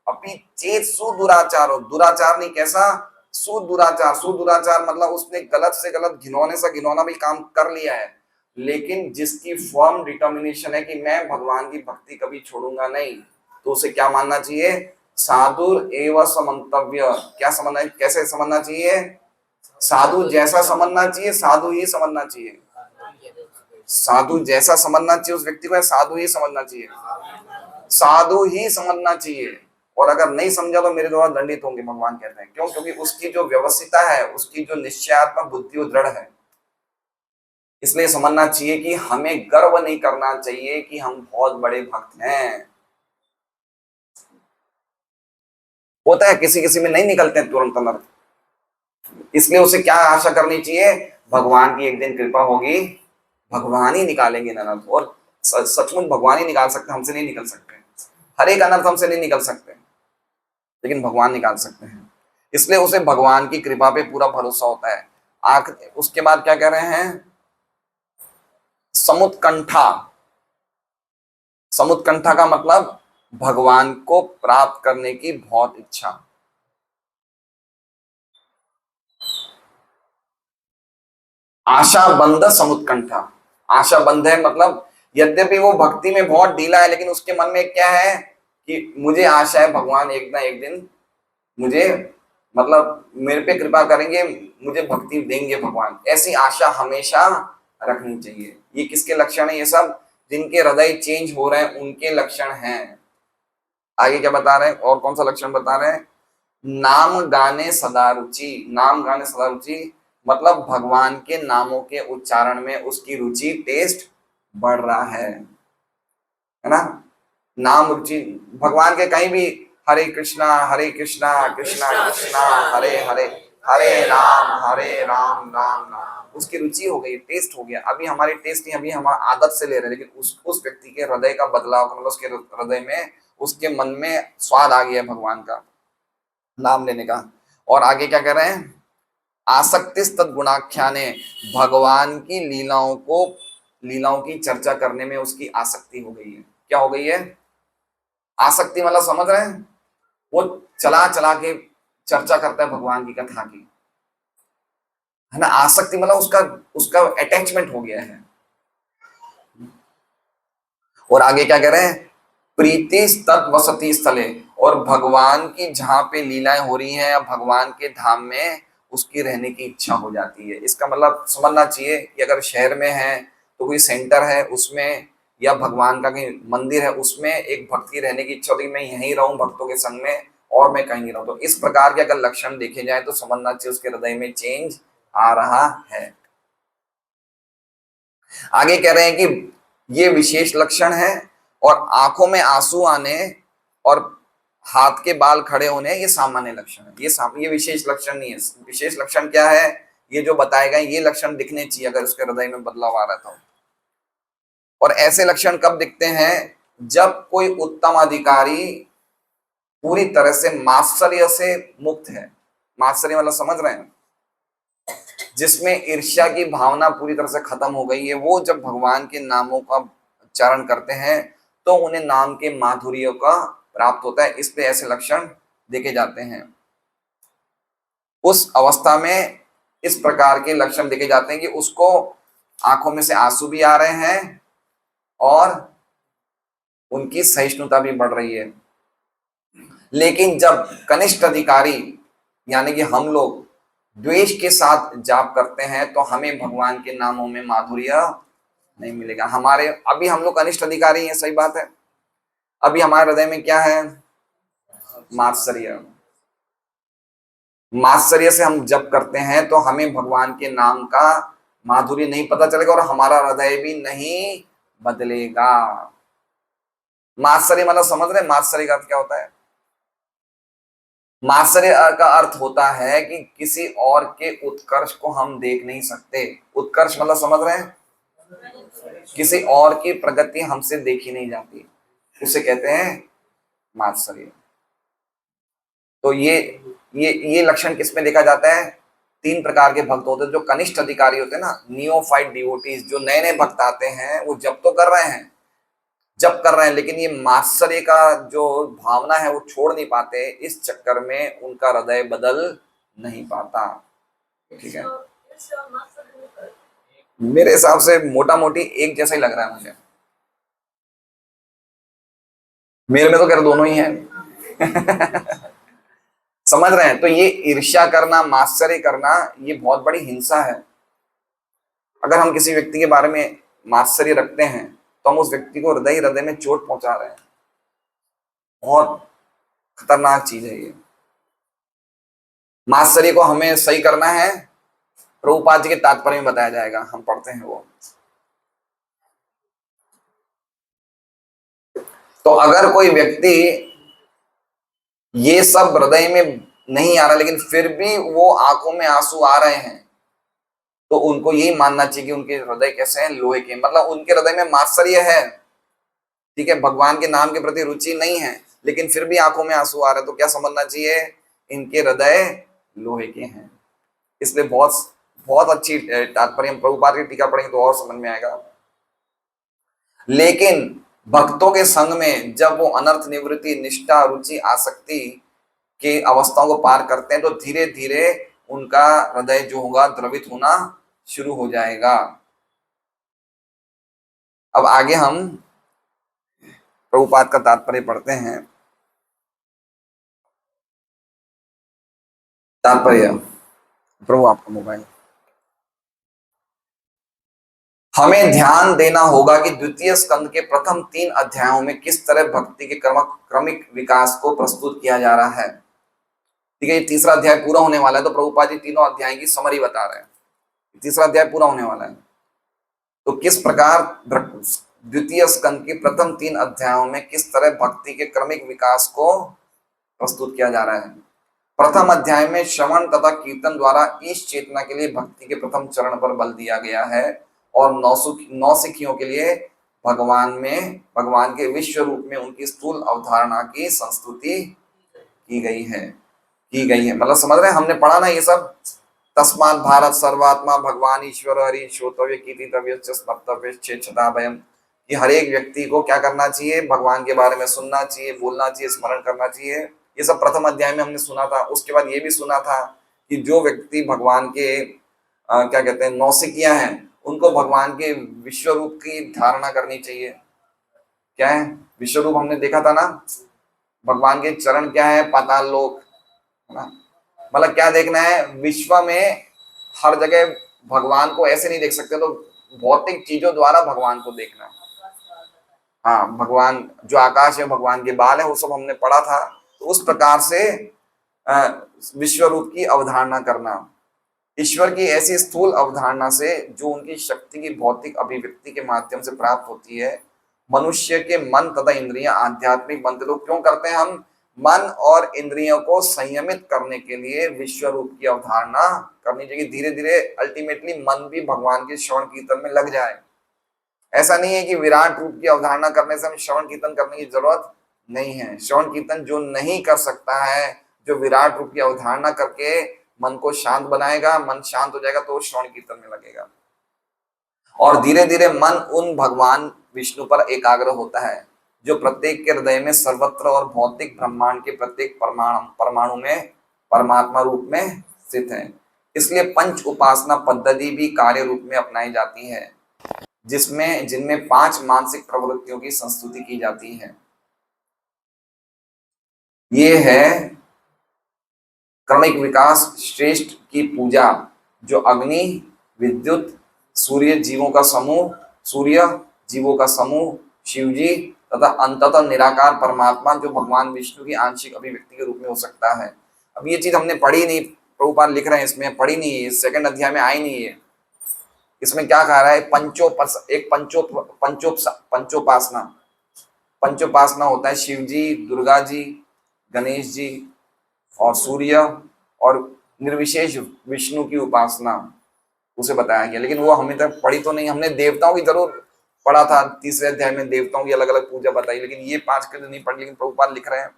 अपि चेत सुदुराचारो, दुराचार नहीं, कैसा सुदुराचार, सुदुराचार मतलब उसने गलत से गलत घिनौने से घिनौना भी काम कर लिया है, लेकिन जिसकी फर्म डिटर्मिनेशन है कि मैं भगवान की भक्ति कभी छोड़ूंगा नहीं, तो उसे क्या मानना चाहिए? साधुर एवं समन्तव्य। क्या समझना है, कैसे समझना चाहिए? साधु जैसा समझना चाहिए, साधु ही समझना चाहिए। साधु जैसा समझना चाहिए उस व्यक्ति को, साधु ही समझना चाहिए। साधु ही समझना चाहिए, और अगर नहीं समझा तो मेरे द्वारा दंडित होंगे, भगवान कहते हैं। क्यों? क्योंकि उसकी जो व्यवस्थिता है, उसकी जो निश्चयात्मक बुद्धि वो दृढ़ है। इसलिए समझना चाहिए कि हमें गर्व नहीं करना चाहिए कि हम बहुत बड़े भक्त हैं। होता है किसी किसी में नहीं निकलते हैं तुरंत अनर्थ, इसलिए उसे क्या आशा करनी चाहिए? भगवान की एक दिन कृपा होगी, भगवान ही निकालेंगे अनर्थ, और सचमुच भगवान ही निकाल सकते, हमसे नहीं निकल सकते। हर एक अनर्थ हमसे नहीं निकल सकते, लेकिन भगवान निकाल सकते हैं। इसलिए उसे भगवान की कृपा पे पूरा भरोसा होता है। उसके बाद क्या कह रहे हैं? समुत्कंठा। समुत्कंठा का मतलब भगवान को प्राप्त करने की बहुत इच्छा। आशा बंध समुत्कंठा। आशा बंध है मतलब यद्यपि वो भक्ति में बहुत ढीला है, लेकिन उसके मन में क्या है कि मुझे आशा है भगवान एक ना एक दिन मुझे, मतलब मेरे पे कृपा करेंगे, मुझे भक्ति देंगे भगवान। ऐसी आशा हमेशा रखनी चाहिए। ये किसके लक्षण है? ये सब जिनके हृदय चेंज हो रहे हैं उनके लक्षण हैं। आगे क्या बता रहे हैं? और कौन सा लक्षण बता रहे हैं? नाम गाने सदा रुचि। नाम गाने सदा रुचि मतलब भगवान के नामों के उच्चारण में उसकी रुचि, टेस्ट बढ़ रहा है ना? नाम रुचि, भगवान के कहीं भी हरे कृष्णा कृष्णा कृष्णा हरे हरे, हरे राम राम राम, उसकी रुचि हो गई, टेस्ट हो गया। अभी हमारी टेस्ट नहीं, अभी हम आदत से ले रहे हैं, लेकिन उस व्यक्ति के हृदय का बदलाव, मतलब उसके हृदय में, उसके मन में स्वाद आ गया भगवान का नाम लेने का। और आगे क्या कह रहे हैं? आसक्ति तद गुणाख्याने, भगवान की लीलाओं की चर्चा करने में उसकी आसक्ति हो गई है। क्या हो गई है? आसक्ति मतलब समझ रहे हैं? वो चला चला के चर्चा करता है भगवान की कथा की, है ना? आसक्ति मतलब उसका उसका अटैचमेंट हो गया है। और आगे क्या कह रहे हैं? प्रीति तत् वसति स्थले, और भगवान की जहां पे लीलाएं हो रही हैं या भगवान के धाम में उसकी रहने की इच्छा हो जाती है। इसका मतलब समझना चाहिए कि अगर शहर में है तो कोई सेंटर है उसमें, या भगवान का कहीं मंदिर है उसमें, एक भक्त की रहने की इच्छा होती है मैं यहीं रहूं भक्तों के संग में और मैं कहीं नहीं रहूं। तो इस प्रकार के अगर लक्षण देखे जाए तो समझना चाहिए उसके हृदय में चेंज आ रहा है। आगे कह रहे हैं कि ये विशेष लक्षण है, और आंखों में आंसू आने और हाथ के बाल खड़े होने ये सामान्य लक्षण है। ये विशेष लक्षण नहीं है। विशेष लक्षण क्या है? ये जो बताए गए ये लक्षण दिखने चाहिए अगर उसके हृदय में बदलाव आ रहा था। और ऐसे लक्षण कब दिखते हैं? जब कोई उत्तम अधिकारी पूरी तरह से मात्सर्य से मुक्त है। मात्सर्य मतलब समझ रहे हैं? जिसमें ईर्ष्या की भावना पूरी तरह से खत्म हो गई है। वो जब भगवान के नामों का उच्चारण करते हैं तो उन्हें नाम के माधुर्य का प्राप्त होता है। इसलिए ऐसे लक्षण देखे जाते हैं। उस अवस्था में इस प्रकार के लक्षण देखे जाते हैं कि उसको आंखों में से आंसू भी आ रहे हैं और उनकी सहिष्णुता भी बढ़ रही है। लेकिन जब कनिष्ठ अधिकारी यानी कि हम लोग द्वेष के साथ जाप करते हैं तो हमें भगवान के नामों में माधुर्य नहीं मिलेगा। हमारे अभी हम लोग कनिष्ठ अधिकारी हैं, सही बात है। अभी हमारे हृदय में क्या है? मात्सर्य। मात्सर्य से हम जप करते हैं तो हमें भगवान के नाम का माधुर्य नहीं पता चलेगा और हमारा हृदय भी नहीं बदलेगा। मात्सर्य मतलब समझ रहे? मात्सर्य का अर्थ क्या होता है? मात्सर्य का अर्थ होता है कि किसी और के उत्कर्ष को हम देख नहीं सकते। उत्कर्ष मतलब समझ रहे हैं? किसी और की प्रगति हमसे देखी नहीं जाती, उसे कहते हैं मात्सर्य। तो ये लक्षण किसमें देखा जाता है? 3 प्रकार के भक्त होते हैं। जो कनिष्ठ अधिकारी होते हैं ना, नियोफाइट डिवोटीज, जो नए नए भक्त आते हैं वो जप तो कर रहे हैं, जप कर रहे हैं, लेकिन ये मात्सर्य का जो भावना है वो छोड़ नहीं पाते। इस चक्कर में उनका हृदय बदल नहीं पाता। ठीक है, मेरे हिसाब से मोटा मोटी एक जैसा ही लग रहा है मुझे। मेरे में तो खैर दोनों ही है। समझ रहे हैं? तो ये ईर्ष्या करना, मात्सर्य करना, ये बहुत बड़ी हिंसा है। अगर हम किसी व्यक्ति के बारे में मात्सर्य रखते हैं तो हम उस व्यक्ति को हृदय में चोट पहुंचा रहे हैं। बहुत खतरनाक चीज है ये। मात्सर्य को हमें सही करना है, प्रभुपाद जी के तात्पर्य में बताया जाएगा, हम पढ़ते हैं वो। तो अगर कोई व्यक्ति ये सब हृदय में नहीं आ रहा लेकिन फिर भी वो आंखों में आंसू आ रहे हैं, तो उनको यही मानना चाहिए कि उनके हृदय कैसे हैं, लोहे के, मतलब उनके हृदय में मात्सर्य है, ठीक है, भगवान के नाम के प्रति रुचि नहीं है, लेकिन फिर भी आंखों में आंसू आ रहे हैं, तो क्या समझना चाहिए, इनके हृदय लोहे के हैं। इसलिए बहुत बहुत अच्छी तात्पर्य, हम प्रभुपाद की टीका पढ़ेंगे तो और समझ में आएगा। लेकिन भक्तों के संग में जब वो अनर्थ निवृत्ति, निष्ठा, रुचि, आसक्ति के अवस्थाओं को पार करते हैं, तो धीरे धीरे उनका हृदय जो होगा द्रवित होना शुरू हो जाएगा। अब आगे हम प्रभुपाद का तात्पर्य पढ़ते हैं। तात्पर्य, प्रभु आपका मोबाइल। हमें ध्यान देना होगा कि द्वितीय स्कंद के प्रथम 3 अध्यायों में किस तरह भक्ति के क्रमिक विकास को प्रस्तुत किया जा रहा है। ठीक है, ये तीसरा अध्याय पूरा होने वाला है, तो प्रभुपाद जी तीनों अध्याय की समरी बता रहे हैं। तीसरा अध्याय पूरा होने वाला है, तो किस प्रकार द्वितीय स्कंद के प्रथम 3 अध्यायों में किस तरह भक्ति के क्रमिक विकास को प्रस्तुत किया जा रहा है। प्रथम अध्याय में श्रवण तथा कीर्तन द्वारा ईश चेतना के लिए भक्ति के प्रथम चरण पर बल दिया गया है, और नौसिखियों के लिए भगवान के विश्व रूप में उनकी स्थूल अवधारणा की संस्तुति की गई है। मतलब समझ रहे हैं, हमने पढ़ा ना ये सब, तस्मात् भारत सर्वात्मा भगवान ईश्वर हरि श्रोतव्य कीर्तितव्य स्मर्तव्य चेच्छता भयम, कि हर एक व्यक्ति को क्या करना चाहिए, भगवान के बारे में सुनना चाहिए, बोलना चाहिए, स्मरण करना चाहिए। ये सब प्रथम अध्याय में हमने सुना था। उसके बाद ये भी सुना था कि जो व्यक्ति भगवान के क्या कहते हैं, नौसिखियां हैं, उनको भगवान के विश्व रूप की धारणा करनी चाहिए। क्या है विश्व रूप, हमने देखा था ना, भगवान के चरण क्या है, पाताल लोक, है ना। मतलब क्या देखना है, विश्व में हर जगह भगवान को ऐसे नहीं देख सकते, तो भौतिक चीजों द्वारा भगवान को देखना है। हाँ, भगवान जो आकाश है, भगवान के बाल है, वो सब हमने पढ़ा था। तो उस प्रकार से विश्व रूप की अवधारणा करना, ईश्वर की ऐसी स्थूल अवधारणा से जो उनकी शक्ति की भौतिक अभिव्यक्ति के माध्यम से प्राप्त होती है। मनुष्य के मन तथा इंद्रियां आध्यात्मिक बनते तो क्यों करते हैं, हम मन और इंद्रियों को संयमित करने के लिए विश्व रूप की अवधारणा करनी चाहिए। धीरे धीरे अल्टीमेटली मन भी भगवान के श्रवण कीर्तन में लग जाए। ऐसा नहीं है कि विराट रूप की अवधारणा करने से हमें श्रवण कीर्तन करने की जरूरत नहीं है। श्रवण कीर्तन जो नहीं कर सकता है, जो विराट रूप की अवधारणा करके मन को शांत बनाएगा, मन शांत हो जाएगा, तो वो श्रवण कीर्तन में लगेगा, और धीरे धीरे मन उन भगवान विष्णु पर एकाग्र होता है जो प्रत्येक के हृदय में सर्वत्र और भौतिक ब्रह्मांड के प्रत्येक परमाणु में परमात्मा रूप में स्थित है। इसलिए पंच उपासना पद्धति भी कार्य रूप में अपनाई जाती है, जिनमें 5 मानसिक प्रवृत्तियों की संस्तुति की जाती है। ये है क्रमिक विकास श्रेष्ठ की पूजा, जो अग्नि, विद्युत, सूर्य जीवों का समूह, शिवजी तथा अंततः निराकार परमात्मा जो भगवान विष्णु की आंशिक अभिव्यक्ति के रूप में हो सकता है। अब ये चीज हमने पढ़ी नहीं, प्रभुपाद लिख रहे हैं इसमें, पढ़ी नहीं है, सेकंड अध्याय में आई नहीं है। इसमें क्या कह रहा है, पंचोपासना होता है शिव जी, दुर्गा जी, गणेश जी और सूर्य, और निर्विशेष विष्णु की उपासना उसे बताया गया। लेकिन वो हमें तक पढ़ी तो नहीं, हमने देवताओं की जरूर पढ़ा था, तीसरे अध्याय में देवताओं की अलग अलग पूजा बताई, लेकिन ये 5 के नहीं पढ़ी। लेकिन प्रभुपाद लिख रहे हैं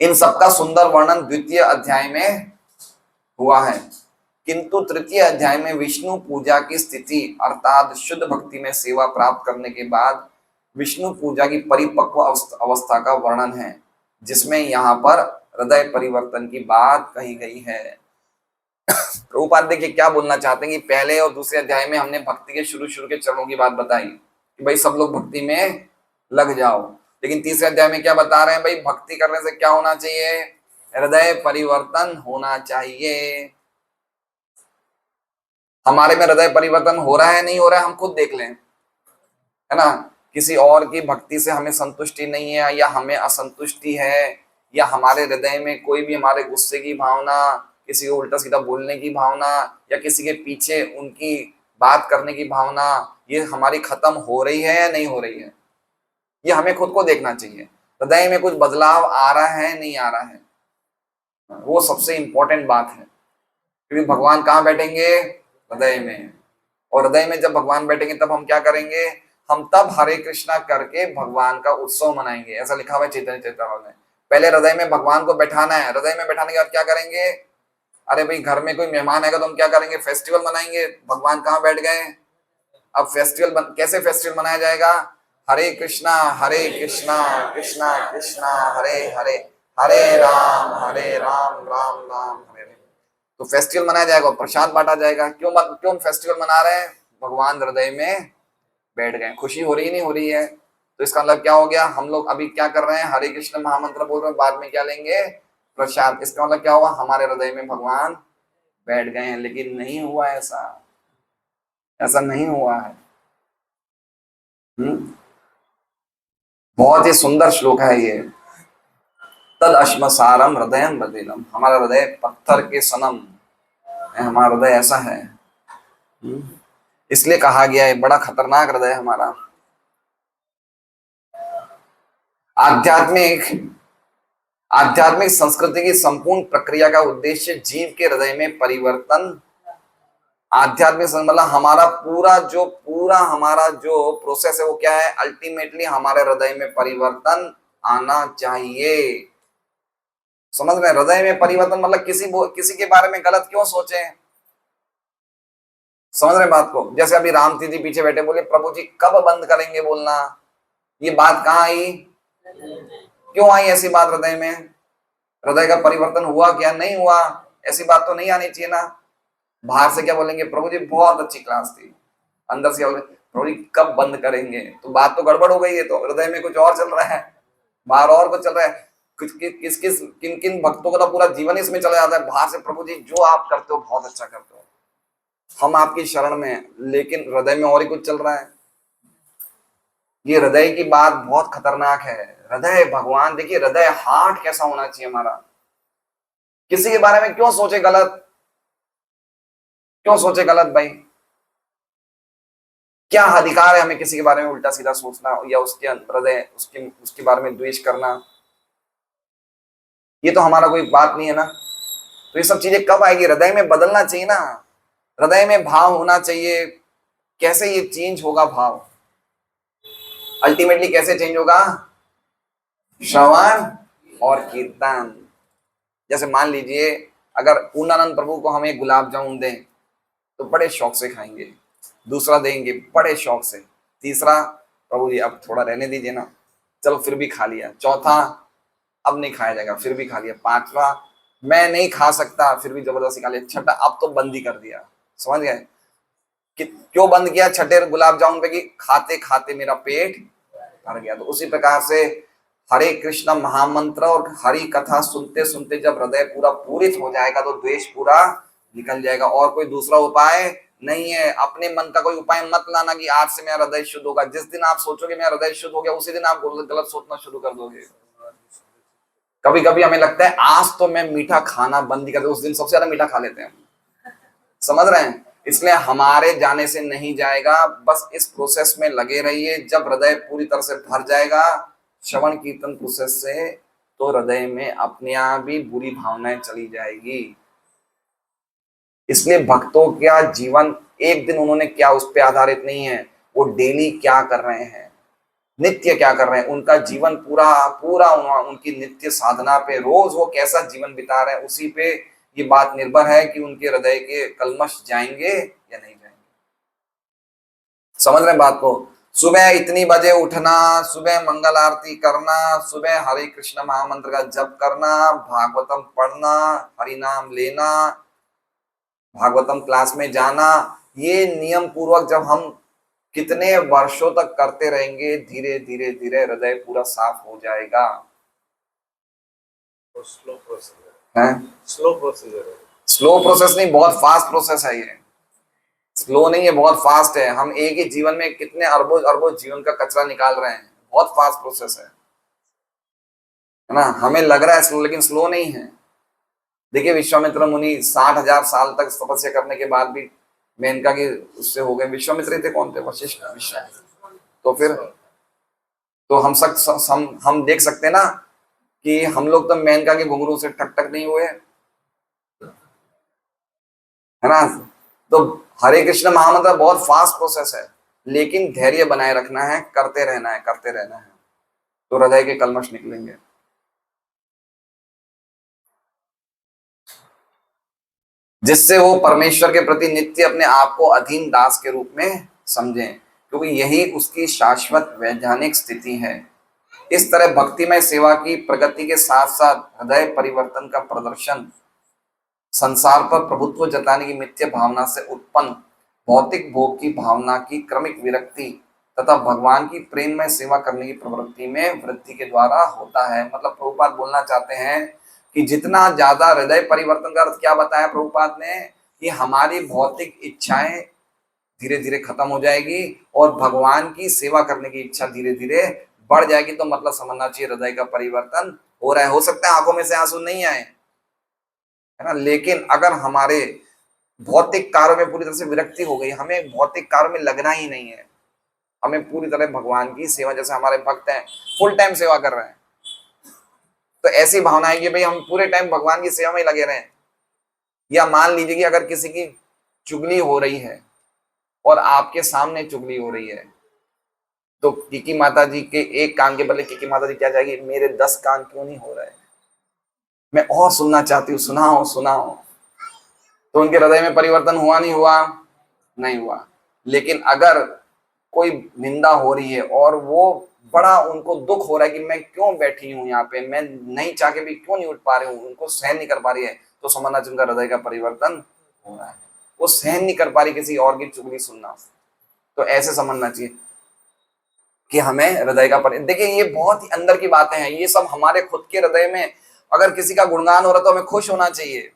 इन सबका सुंदर वर्णन द्वितीय अध्याय में हुआ है, किंतु तृतीय अध्याय में विष्णु पूजा की स्थिति अर्थात शुद्ध भक्ति में सेवा प्राप्त करने के बाद विष्णु पूजा की परिपक्व अवस्था का वर्णन है, जिसमें यहाँ पर हृदय परिवर्तन की बात कही गई है। प्रभुपाद देखिए क्या बोलना चाहते हैं कि पहले और दूसरे अध्याय में हमने भक्ति के शुरू के चरणों की बात बताई कि भाई सब लोग भक्ति में लग जाओ, लेकिन तीसरे अध्याय में क्या बता रहे हैं, भाई भक्ति करने से क्या होना चाहिए, हृदय परिवर्तन होना चाहिए। हमारे में हृदय परिवर्तन हो रहा है नहीं हो रहा है, हम खुद देख लें, है ना। किसी और की भक्ति से हमें संतुष्टि नहीं है, या हमें असंतुष्टि है, या हमारे हृदय में कोई भी हमारे गुस्से की भावना, किसी को उल्टा सीधा बोलने की भावना, या किसी के पीछे उनकी बात करने की भावना, ये हमारी खत्म हो रही है या नहीं हो रही है, ये हमें खुद को देखना चाहिए। हृदय में कुछ बदलाव आ रहा है नहीं आ रहा है, वो सबसे इंपॉर्टेंट बात है। क्योंकि भगवान कहाँ बैठेंगे? हृदय में। और हृदय में जब भगवान बैठेंगे तब हम क्या करेंगे? हम तब हरे कृष्णा करके भगवान का उत्सव मनाएंगे। ऐसा लिखा हुआ है चैतन्य चैतन्य में। पहले हृदय में भगवान को बैठाना है। हृदय में बैठाने के बाद क्या करेंगे? अरे भाई, घर में कोई मेहमान आएगा तो हम क्या करेंगे? फेस्टिवल मनाएंगे। भगवान कहाँ बैठ गए? अब कैसे फेस्टिवल मनाया जाएगा? हरे कृष्णा कृष्णा कृष्णा हरे हरे, हरे राम राम राम हरे हरे। तो फेस्टिवल मनाया जाएगा, प्रसाद बांटा जाएगा। क्यों फेस्टिवल मना रहे हैं? भगवान हृदय में बैठ गए। खुशी हो रही नहीं हो रही है? तो इसका मतलब क्या हो गया? हम लोग अभी क्या कर रहे हैं? हरे कृष्ण महामंत्र बोल रहे हैं, बाद में क्या लेंगे? प्रसाद। इसका मतलब क्या हुआ? हमारे हृदय में भगवान बैठ गए हैं। लेकिन नहीं हुआ ऐसा, ऐसा नहीं हुआ है। बहुत ही सुंदर श्लोक है ये। तद अश्मसारम हृदय बदिलम, हमारा हृदय पत्थर के सनम है, हमारा हृदय ऐसा है। इसलिए कहा गया है बड़ा खतरनाक हृदय हमारा। आध्यात्मिक आध्यात्मिक संस्कृति की संपूर्ण प्रक्रिया का उद्देश्य जीव के हृदय में परिवर्तन। आध्यात्मिक मतलब हमारा जो प्रोसेस है वो क्या है? अल्टीमेटली हमारे हृदय में परिवर्तन आना चाहिए। समझ रहे? हृदय में परिवर्तन मतलब किसी के बारे में गलत क्यों सोचे? समझ रहे बात को? जैसे अभी राम जी पीछे बैठे, बोले प्रभु जी कब बंद करेंगे बोलना? ये बात कहाँ आई? क्यों आई ऐसी बात हृदय में? हृदय का परिवर्तन हुआ क्या? नहीं हुआ। ऐसी बात तो नहीं आनी चाहिए ना। बाहर से क्या बोलेंगे? प्रभु जी बहुत अच्छी क्लास थी। अंदर से बोले प्रभु जी कब बंद करेंगे? तो बात तो गड़बड़ हो गई है। तो हृदय में कुछ और चल रहा है, बाहर और कुछ चल रहा है। किन किन भक्तों का तो पूरा जीवन इसमें चला जाता है। बाहर से प्रभु जी जो आप करते हो बहुत अच्छा करते हो, हम आपकी शरण में, लेकिन हृदय में और ही कुछ चल रहा है। ये हृदय की बात बहुत खतरनाक है। हृदय भगवान, देखिए हृदय हार्ट कैसा होना चाहिए हमारा। किसी के बारे में क्यों सोचे गलत? क्यों सोचे गलत भाई? क्या अधिकार है हमें किसी के बारे में उल्टा सीधा सोचना, या उसके हृदय उसके बारे में द्वेष करना? ये तो हमारा कोई बात नहीं है ना। तो ये सब चीजें कब आएगी? हृदय में बदलना चाहिए ना। हृदय में भाव होना चाहिए। कैसे ये चेंज होगा भाव? अल्टीमेटली कैसे चेंज होगा? श्रवण और कीर्तन। जैसे मान लीजिए अगर पूर्णानंद प्रभु को हम एक गुलाब जामुन दें तो बड़े शौक से खाएंगे, दूसरा देंगे बड़े शौक से, तीसरा प्रभु जी अब थोड़ा रहने दीजिए ना, चलो फिर भी खा लिया, चौथा अब नहीं खाया जाएगा फिर भी खा लिया, पांचवा मैं नहीं खा सकता फिर भी जबरदस्ती खा लिया, छठा अब तो बंद ही कर दिया। समझ गए क्यों बंद किया? छठे गुलाब जामुन पे कि खाते खाते मेरा पेट भर गया। तो उसी प्रकार से हरे कृष्ण महामंत्र और हरि कथा सुनते सुनते जब हृदय पूरा पूरित हो जाएगा तो द्वेष पूरा निकल जाएगा। और कोई दूसरा उपाय नहीं है। अपने मन का कोई उपाय मत लाना कि आज से मेरा हृदय शुद्ध होगा। जिस दिन आप सोचोगे मेरा हृदय शुद्ध हो गया उसी दिन आप गलत सोचना शुरू कर दोगे। कभी कभी हमें लगता है आज तो मैं मीठा खाना बंद ही कर दूं, उस दिन सबसे ज्यादा मीठा खा लेते हैं। समझ रहे हैं? इसलिए हमारे जाने से नहीं जाएगा, बस इस प्रोसेस में लगे रहिए। जब हृदय पूरी तरह से भर जाएगा श्रवण कीर्तन प्रोसेस से, तो हृदय में अपने आप ही बुरी भावनाएं चली जाएगी। इसलिए भक्तों का जीवन एक दिन उन्होंने क्या उस पर आधारित नहीं है, वो डेली क्या कर रहे हैं, नित्य क्या कर रहे हैं, उनका जीवन पूरा पूरा उनकी नित्य साधना पे, रोज वो कैसा जीवन बिता रहे हैं उसी पे ये बात निर्भर है कि उनके हृदय के कलमश जाएंगे या नहीं जाएंगे। समझ रहे हैं बात को? सुबह इतनी बजे उठना, सुबह मंगल आरती करना, सुबह हरे कृष्ण महामंत्र का जप करना, भागवतम पढ़ना, हरि नाम लेना, भागवतम क्लास में जाना, ये नियम पूर्वक जब हम कितने वर्षों तक करते रहेंगे, धीरे धीरे धीरे हृदय पूरा साफ हो जाएगा। स्लो प्रोसेस है। स्लो प्रोसेस नहीं, बहुत फास्ट प्रोसेस है ये। स्लो नहीं है, बहुत फास्ट है। हम एक ही जीवन में कितने अरबों अरबों जीवन का कचरा निकाल रहे हैं, बहुत फास्ट प्रोसेस है ना। हमें लग रहा है स्लो, लेकिन स्लो नहीं है। देखिए विश्वामित्र मुनि 60,000 साल तक तपस्या करने के बाद भी मेनका के उससे हो गए। विश्वामित्र थे कौन थे? वशिष्ठ, विश्वामित्र। तो फिर तो हम देख सकते हैं ना कि हम लोग तो मेनका के घुंघरू से टक टक नहीं हुए, है ना। तो हरे कृष्ण महामंत्र बहुत फास्ट प्रोसेस है, लेकिन धैर्य बनाए रखना है, करते रहना है, करते रहना है, तो हृदय के कलमश निकलेंगे। जिससे वो परमेश्वर के प्रति नित्य अपने आप को अधीन दास के रूप में समझें, क्योंकि यही उसकी शाश्वत वैधानिक स्थिति है। इस तरह भक्तिमय सेवा की प्रगति के साथ साथ हृदय परिवर्तन का प्रदर्शन संसार पर प्रभुत्व जताने की मिथ्या भावना से उत्पन्न भौतिक भोग की भावना की क्रमिक विरक्ति तथा भगवान की प्रेम में सेवा करने की प्रवृत्ति में वृद्धि के द्वारा होता है। मतलब प्रभुपाद बोलना चाहते हैं कि जितना ज्यादा हृदय परिवर्तन का अर्थ क्या बताया प्रभुपाद ने, कि हमारी भौतिक इच्छाएं धीरे धीरे खत्म हो जाएगी और भगवान की सेवा करने की इच्छा धीरे धीरे बढ़ जाएगी। तो मतलब समझना चाहिए हृदय का परिवर्तन हो रहा है। हो सकता है आंखों में से आंसू नहीं आए, है ना, लेकिन अगर हमारे भौतिक कार्यों में पूरी तरह से विरक्ति हो गई, हमें भौतिक कार्यों में लगना ही नहीं है, हमें पूरी तरह भगवान की सेवा, जैसे हमारे भक्त हैं फुल टाइम सेवा कर रहे हैं, तो ऐसी भावना है कि भाई हम पूरे टाइम भगवान की सेवा में लगे रहें। या मान लीजिए कि अगर किसी की चुगली हो रही है और आपके सामने चुगली हो रही है, तो कीकी माता जी के एक कान के बदले कीकी माता जी क्या जाएगी, मेरे 10 कान क्यों नहीं हो रहे, मैं और सुनना चाहती हूँ, सुनाओ सुनाओ। तो उनके हृदय में परिवर्तन हुआ नहीं हुआ? नहीं हुआ। लेकिन अगर कोई निंदा हो रही है और वो बड़ा उनको दुख हो रहा है कि मैं क्यों बैठी हूं यहाँ पे, मैं नहीं चाह के भी क्यों नहीं उठ पा रही हूँ, उनको सहन नहीं कर पा रही है, तो समझना चाहिए उनका हृदय का परिवर्तन हो रहा है। वो सहन नहीं कर पा रही किसी और की चुगली सुनना। तो ऐसे समझना चाहिए कि हमें हृदय का देखिए ये बहुत ही अंदर की बातें हैं, ये सब हमारे खुद के हृदय में। अगर किसी का गुणगान हो रहा तो हमें खुश होना चाहिए,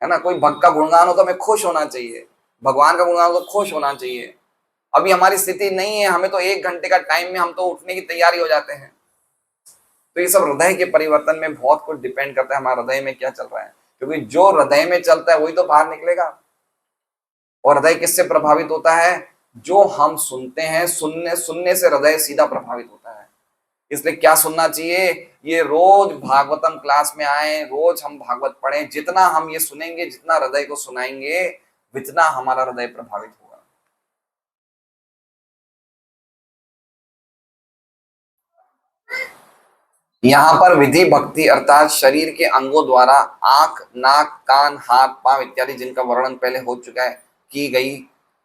है ना। कोई भक्त का गुणगान हो तो हमें खुश होना चाहिए, भगवान का गुणगान हो तो खुश होना चाहिए। अभी हमारी स्थिति नहीं है, हमें तो 1 घंटे का टाइम में हम तो उठने की तैयारी हो जाते हैं। तो ये सब हृदय के परिवर्तन में बहुत कुछ डिपेंड करता है, हमारे हृदय में क्या चल रहा है, क्योंकि जो हृदय में चलता है वही तो बाहर निकलेगा। और हृदय किससे प्रभावित होता है? जो हम सुनते हैं, सुनने से हृदय सीधा प्रभावित होता है। इसलिए क्या सुनना चाहिए? ये रोज भागवतम क्लास में आए, रोज हम भागवत पढ़ें। जितना हम ये सुनेंगे, जितना हृदय को सुनाएंगे, जितना हमारा हृदय प्रभावित होगा। यहाँ पर विधि भक्ति अर्थात शरीर के अंगों द्वारा आंख, नाक, कान, हाथ, पांव इत्यादि जिनका वर्णन पहले हो चुका है की गई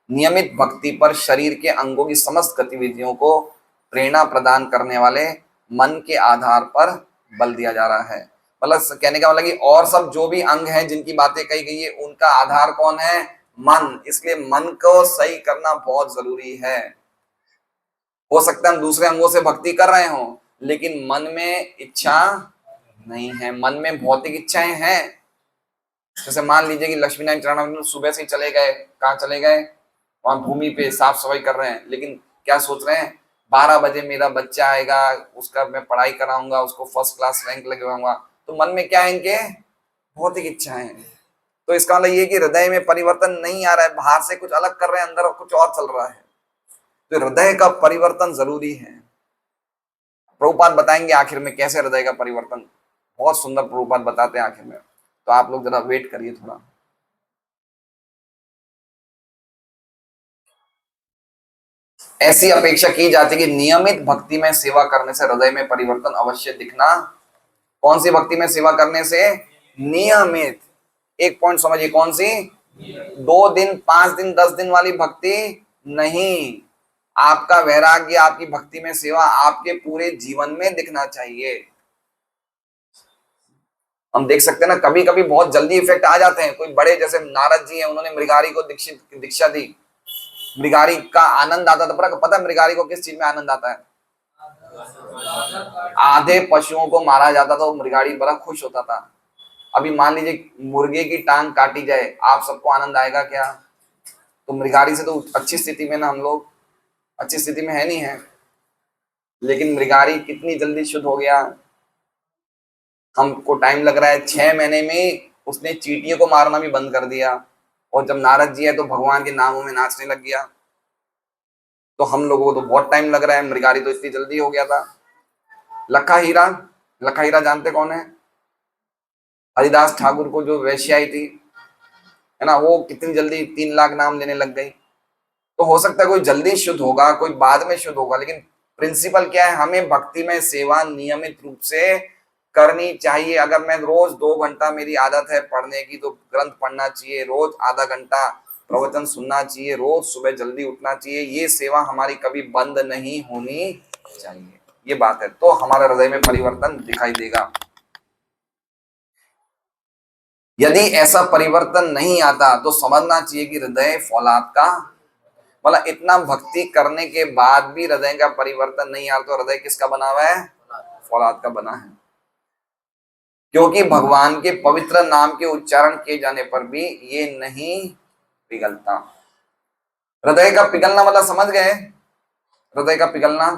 नियमित भक्ति पर शरीर के अंगों की समस्त गतिविधियों को प्रेरणा प्रदान करने वाले मन के आधार पर बल दिया जा रहा है। मतलब कहने का मतलब कि और सब जो भी अंग हैं जिनकी बातें कही गई है, उनका आधार कौन है? मन। इसलिए मन को सही करना बहुत जरूरी है। हो सकता है हम दूसरे अंगों से भक्ति कर रहे हों, लेकिन मन में इच्छा नहीं है, मन में भौतिक इच्छाएं हैं। जैसे मान लीजिए कि लक्ष्मी नारायण चरण सुबह से ही चले गए, कहाँ चले गए? वहां भूमि पे साफ सफाई कर रहे हैं, लेकिन क्या सोच रहे हैं? 12 बजे मेरा बच्चा आएगा, उसका मैं पढ़ाई कराऊंगा, उसको फर्स्ट क्लास रैंक लगवाऊंगा। तो मन में क्या है इनके? भौतिक इच्छाएं हैं। तो इसका मतलब ये कि हृदय में परिवर्तन नहीं आ रहा है, बाहर से कुछ अलग कर रहे हैं, अंदर कुछ और चल रहा है। तो हृदय का परिवर्तन जरूरी है। प्रभुपाद बताएंगे आखिर में कैसे हृदय का परिवर्तन, बहुत सुंदर प्रभुपाद बताते हैं आखिर में। तो आप लोग जरा वेट करिए थोड़ा। ऐसी अपेक्षा की जाती है कि नियमित भक्ति में सेवा करने से हृदय में परिवर्तन अवश्य दिखना। कौन सी भक्ति में सेवा करने से? नियमित। एक पॉइंट समझिए, कौन सी? 2 दिन, 5 दिन, 10 दिन वाली भक्ति नहीं। आपका वैराग्य, आपकी भक्ति में सेवा आपके पूरे जीवन में दिखना चाहिए। हम देख सकते हैं ना, कभी कभी बहुत जल्दी इफेक्ट आ जाते हैं। कोई बड़े जैसे नारद जी हैं, उन्होंने मृगारी को दीक्षा दी, मृगारी का आनंद आता था। पर पता है मृगारी को किस चीज में आनंद आता है? आधे पशुओं को मारा जाता था, वो मृगारी बड़ा खुश होता था। अभी मान लीजिए मुर्गे की टांग काटी जाए, आप सबको आनंद आएगा क्या? तो मृगारी से तो अच्छी स्थिति में ना हम लोग अच्छी स्थिति में है नहीं है, लेकिन मृगारी कितनी जल्दी शुद्ध हो गया। हमको टाइम लग रहा है 6 महीने में उसने चींटियों को मारना भी बंद कर दिया, और जब नारद जी है तो भगवान के नामों में नाचने लग गया। तो हम लोगों को तो बहुत टाइम लग रहा है, मृगारी तो इतनी जल्दी हो गया था। लखा हीरा, लखा हीरा जानते कौन है? हरिदास ठाकुर को जो वेश्याई थी, है ना, वो कितनी जल्दी 3 लाख नाम लेने लग गई। तो हो सकता है कोई जल्दी शुद्ध होगा, कोई बाद में शुद्ध होगा, लेकिन प्रिंसिपल क्या है, हमें भक्ति में सेवा नियमित रूप से करनी चाहिए। अगर मैं रोज 2 घंटा मेरी आदत है पढ़ने की, तो ग्रंथ पढ़ना चाहिए, रोज आधा घंटा प्रवचन सुनना चाहिए, रोज सुबह जल्दी उठना चाहिए। ये सेवा हमारी कभी बंद नहीं होनी चाहिए, ये बात है। तो हमारे हृदय में परिवर्तन दिखाई देगा। यदि ऐसा परिवर्तन नहीं आता तो समझना चाहिए कि हृदय फौलाद का, मतलब इतना भक्ति करने के बाद भी हृदय का परिवर्तन नहीं आता तो हृदय किसका बना हुआ है? फौलाद का बना है। क्योंकि भगवान के पवित्र नाम के उच्चारण किए जाने पर भी ये नहीं पिघलता। हृदय का पिघलना मतलब समझ गए? हृदय का पिघलना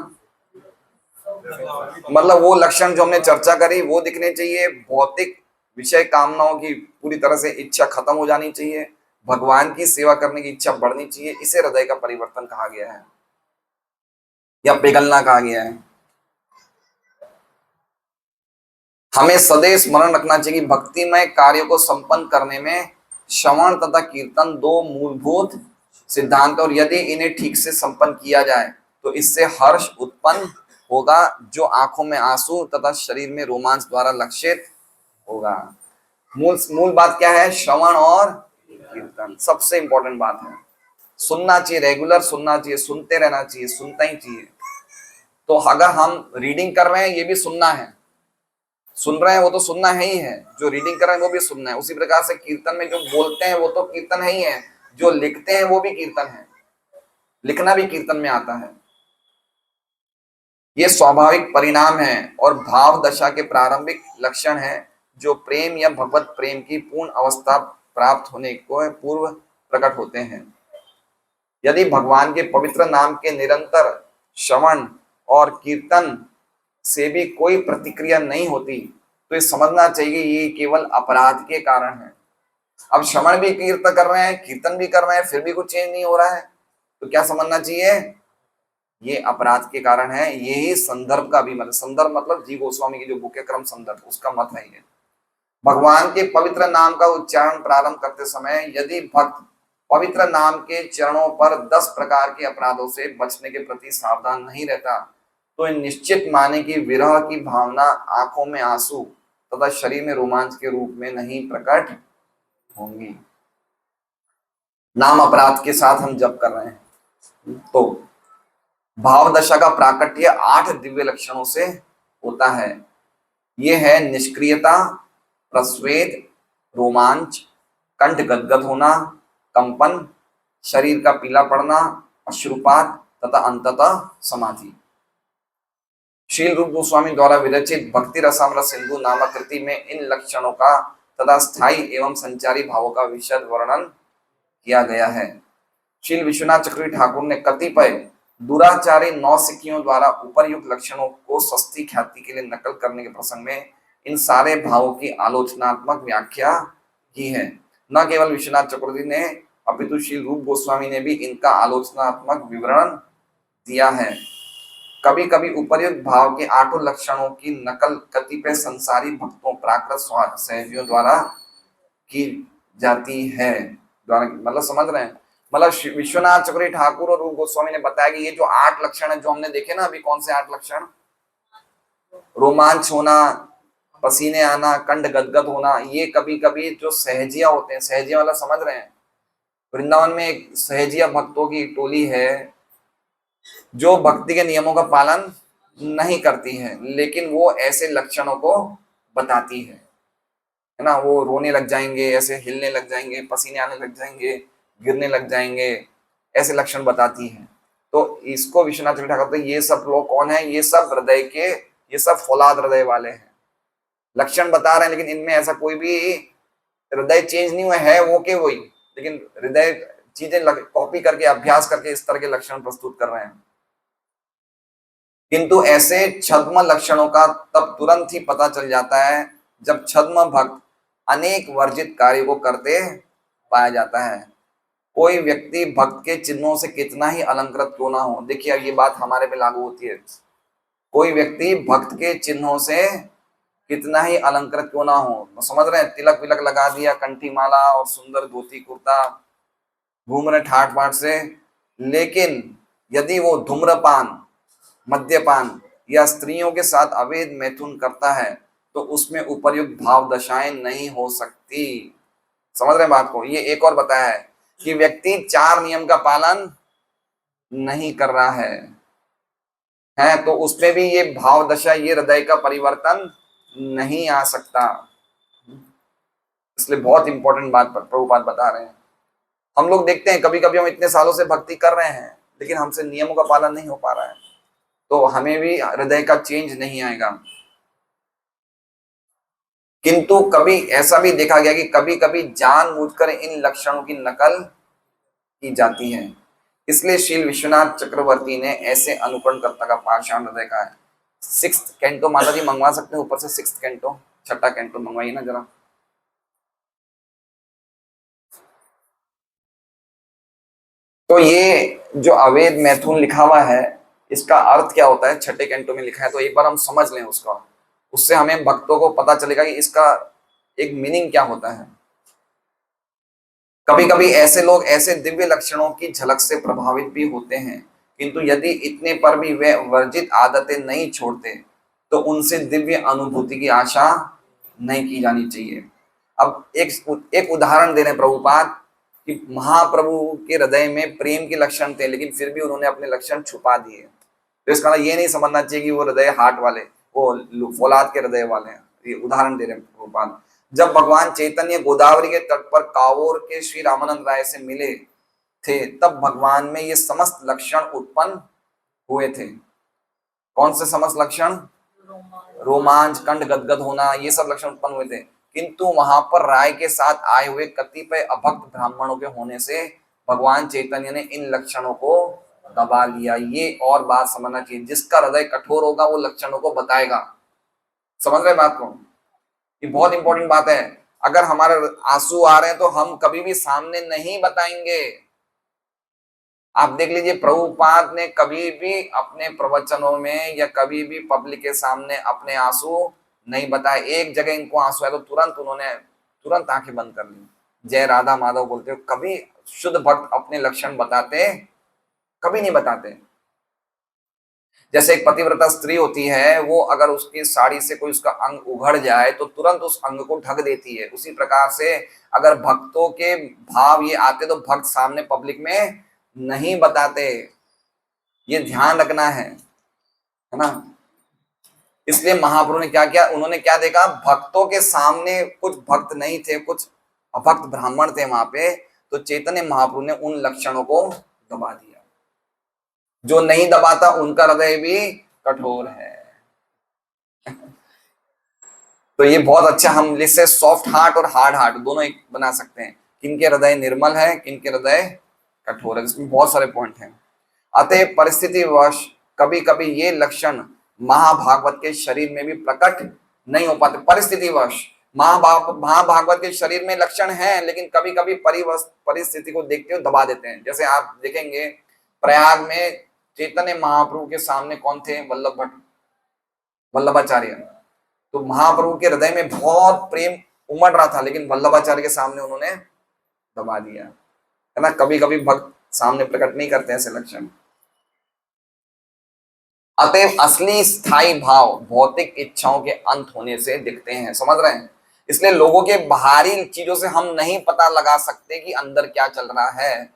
मतलब वो लक्षण जो हमने चर्चा करी वो दिखने चाहिए। भौतिक विषय कामनाओं की पूरी तरह से इच्छा खत्म हो जानी चाहिए, भगवान की सेवा करने की इच्छा बढ़नी चाहिए। इसे हृदय का परिवर्तन कहा गया है या पिघलना कहा गया है। हमें सदैव स्मरण रखना चाहिए कि भक्तिमय कार्यों को संपन्न करने में श्रवण तथा कीर्तन 2 मूलभूत सिद्धांत, और यदि इन्हें ठीक से संपन्न किया जाए तो इससे हर्ष उत्पन्न होगा, जो आंखों में आंसू तथा शरीर में रोमांच द्वारा लक्षित होगा। मूल बात क्या है? श्रवण और कीर्तन सबसे इंपॉर्टेंट बात है। सुनना चाहिए, रेगुलर सुनना चाहिए, सुनते रहना चाहिए, सुनता ही चाहिए। तो अगर हम रीडिंग कर रहे हैं ये भी सुनना है, सुन रहे हैं वो तो सुनना है ही है, जो रीडिंग कर रहे हैं वो भी सुनना है। उसी प्रकार से कीर्तन में जो बोलते हैं वो तो कीर्तन है ही है, जो लिखते हैं वो भी कीर्तन है, लिखना भी कीर्तन में आता है। ये स्वाभाविक परिणाम है और भाव दशा के प्रारंभिक लक्षण है, जो प्रेम या भगवत प्रेम की पूर्ण अवस्था प्राप्त होने को पूर्व प्रकट होते हैं। यदि भगवान के पवित्र नाम के निरंतर श्रवण और कीर्तन से भी कोई प्रतिक्रिया नहीं होती तो ये समझना चाहिए ये केवल अपराध के कारण है। अब श्रवण भी कीर्तन कर रहे हैं, कीर्तन भी कर रहे हैं, फिर भी कुछ चेंज नहीं हो रहा है, तो क्या समझना चाहिए? ये अपराध के कारण है। यही संदर्भ का भी मतलब, संदर्भ मतलब जी गोस्वामी की जो बुक है क्रम संदर्भ, उसका मत है ये। भगवान के पवित्र नाम का उच्चारण प्रारंभ करते समय यदि भक्त पवित्र नाम के चरणों पर 10 प्रकार के अपराधों से बचने के प्रति सावधान नहीं रहता तो निश्चित माने कि विरह की भावना आंखों में आंसू तथा शरीर में रोमांच के रूप में नहीं प्रकट होंगी। नाम अपराध के साथ हम जप कर रहे हैं तो भाव दशा का प्राकट्य 8 दिव्य लक्षणों से होता है। ये है निष्क्रियता, प्रस्वेद, रोमांच, कंठ गदगद होना, कंपन, शरीर का पीला पड़ना, अश्रुपात तथा अंततः समाधि। श्रील रूप गोस्वामी द्वारा विरचित भक्ति रसामृत सिंधु नामक कृति में इन लक्षणों का तथा स्थायी एवं संचारी भावों का विशद वर्णन किया गया है। श्रील विश्वनाथ चक्रवर्ती ठाकुर ने कतिपय दुराचारी नौसिखियों द्वारा उपर्युक्त लक्षणों को सस्ती ख्याति के लिए नकल करने के प्रसंग में इन सारे भावों की आलोचनात्मक व्याख्या की है। न केवल विश्वनाथ चक्रवर्ती ने अपितु श्रील रूप गोस्वामी ने भी इनका आलोचनात्मक विवरण दिया है। कभी कभी उपर्युक्त भाव के 8 लक्षणों की नकल कतिपय संसारी भक्तों प्राकृत सहजियों द्वारा की जाती है। द्वारा मतलब समझ रहे हैं, मतलब विश्वनाथ चक्रवर्ती ठाकुर और रूप गोस्वामी ने बताया कि ये जो 8 लक्षण है जो हमने देखे ना अभी, कौन से 8 लक्षण? रोमांच होना, पसीने आना, कंठ गदगद होना, ये कभी कभी जो सहजिया होते हैं, सहजिया मतलब समझ रहे हैं, वृंदावन में एक सहजिया भक्तों की टोली है जो भक्ति के नियमों का पालन नहीं करती है, लेकिन वो ऐसे लक्षणों को बताती है ना। वो रोने लग जाएंगे, ऐसे हिलने लग जाएंगे, पसीने आने लग जाएंगे, गिरने लग जाएंगे, ऐसे लक्षण बताती है। तो इसको विश्वनाथ चक्रवर्ती ठाकुर कहते हैं ये सब लोग कौन है? ये सब हृदय के, ये सब फौलाद हृदय वाले हैं। लक्षण बता रहे हैं लेकिन इनमें ऐसा कोई भी हृदय चेंज नहीं हुआ है, वो के वही, लेकिन हृदय चीजें कॉपी करके अभ्यास करके इस तरह के लक्षण प्रस्तुत कर रहे हैं। किंतु ऐसे छद्म लक्षणों का तब तुरंत ही पता चल जाता है जब छद्म भक्त अनेक वर्जित कार्य को करते पाया जाता है। कोई व्यक्ति भक्त के चिन्हों से कितना ही अलंकृत क्यों ना हो, देखिए ये बात हमारे पे लागू होती है। कोई व्यक्ति भक्त के चिन्हों से कितना ही अलंकृत क्यों ना हो, समझ रहे हैं, तिलक विलक लगा दिया, कंठी माला और सुंदर धोती कुर्ता, घूम रहे ठाट बाट से, लेकिन यदि वो धूम्रपान, मद्यपान या स्त्रियों के साथ अवैध मैथुन करता है तो उसमें उपर्युक्त भाव दशाएं नहीं हो सकती। समझ रहे हैं बात को। ये एक और बताया है कि व्यक्ति 4 नियम का पालन नहीं कर रहा है तो उसमें भी ये भाव दशा, ये हृदय का परिवर्तन नहीं आ सकता। इसलिए बहुत इंपॉर्टेंट बात प्रभुपाद बता रहे हैं। हम लोग देखते हैं कभी कभी हम इतने सालों से भक्ति कर रहे हैं लेकिन हमसे नियमों का पालन नहीं हो पा रहा है, तो हमें भी हृदय का चेंज नहीं आएगा। किंतु कभी ऐसा भी देखा गया कि कभी कभी जानबूझकर इन लक्षणों की नकल की जाती है। इसलिए श्री विश्वनाथ चक्रवर्ती ने ऐसे अनुकरणकर्ता का पाषाण हृदय का है। 6th कैंटो माता जी मंगवा सकते हैं ऊपर से, 6th कैंटो, 6ठा कैंटो मंगवाइए ना जरा। तो ये जो अवैध मैथुन लिखा हुआ है इसका अर्थ क्या होता है, 6ठे कैंटो में लिखा है, तो एक बार हम समझ लें उसका, उससे हमें भक्तों को पता चलेगा कि इसका एक मीनिंग क्या होता है। कभी कभी ऐसे लोग ऐसे दिव्य लक्षणों की झलक से प्रभावित भी होते हैं, किंतु यदि इतने पर भी वे वर्जित आदतें नहीं छोड़ते तो उनसे दिव्य अनुभूति की आशा नहीं की जानी चाहिए। अब एक उदाहरण दे रहे हैं प्रभुपाद कि महाप्रभु के हृदय में प्रेम के लक्षण थे लेकिन फिर भी उन्होंने अपने लक्षण छुपा दिए। तो इसका मतलब ये नहीं समझना चाहिए कि वो हृदय हार्ट वाले, वो फौलाद के हृदय वाले हैं। ये उदाहरण दे रहे हैं प्रभुपाद। जब भगवान चैतन्य गोदावरी के तट पर कावोर के श्री रामानंद राय से मिले थे तब भगवान में ये समस्त लक्षण उत्पन्न हुए थे। कौन से समस्त लक्षण? रोमांच, कंठ गदगद होना, ये सब लक्षण उत्पन्न हुए थे। किंतु वहां पर राय के साथ आए हुए कतिपय अभक्त ब्राह्मणों के होने से भगवान चैतन्य ने इन लक्षणों को दबा लिया। ये और बात समझना चाहिए, जिसका हृदय कठोर होगा वो लक्षणों को बताएगा। समझ रहे बात को? ये बहुत इंपॉर्टेंट बात है। अगर हमारे आंसू आ रहे हैं तो हम कभी भी सामने नहीं बताएंगे। आप देख लीजिए प्रभुपाद ने कभी भी अपने प्रवचनों में या कभी भी पब्लिक के सामने अपने आंसू नहीं बताए। एक जगह इनको आंसू आए तो तुरंत आंखें बंद कर ली, जय राधा माधव बोलते हो। कभी शुद्ध भक्त अपने लक्षण बताते कभी नहीं बताते। जैसे एक पतिव्रता स्त्री होती है, वो अगर उसकी साड़ी से कोई उसका अंग उघड़ जाए तो तुरंत उस अंग को ढक देती है। उसी प्रकार से अगर भक्तों के भाव ये आते तो भक्त सामने पब्लिक में नहीं बताते। ये ध्यान रखना है ना। इसलिए महाप्रभु ने क्या किया, उन्होंने क्या देखा, भक्तों के सामने कुछ भक्त नहीं थे, कुछ अभक्त ब्राह्मण थे वहां पे, तो चैतन्य महाप्रभु ने उन लक्षणों को दबा दिया। जो नहीं दबाता उनका हृदय भी कठोर है। तो ये बहुत अच्छा, हम इससे सॉफ्ट हार्ट और हार्ड हार्ट दोनों एक बना सकते हैं। किनके हृदय निर्मल है, किनके हृदय कठोर है, इसमें बहुत सारे पॉइंट हैं। अतः परिस्थितिवश कभी कभी ये लक्षण महाभागवत के शरीर में भी प्रकट नहीं हो पाते। परिस्थितिवश महाभागवत के शरीर में लक्षण हैं लेकिन कभी कभी परिस्थिति को देखते हुए दबा देते हैं। जैसे आप देखेंगे प्रयाग में चैतन्य महाप्रभु के सामने कौन थे, वल्लभाचार्य। तो महाप्रभु के हृदय में बहुत प्रेम उमड़ रहा था लेकिन वल्लभाचार्य के सामने उन्होंने दबा दिया, है ना। कभी कभी भक्त सामने प्रकट नहीं करते ऐसे लक्षण। अतएव असली स्थायी भाव भौतिक इच्छाओं के अंत होने से दिखते हैं। समझ रहे हैं? इसलिए लोगों के बाहरी चीजों से हम नहीं पता लगा सकते कि अंदर क्या चल रहा है।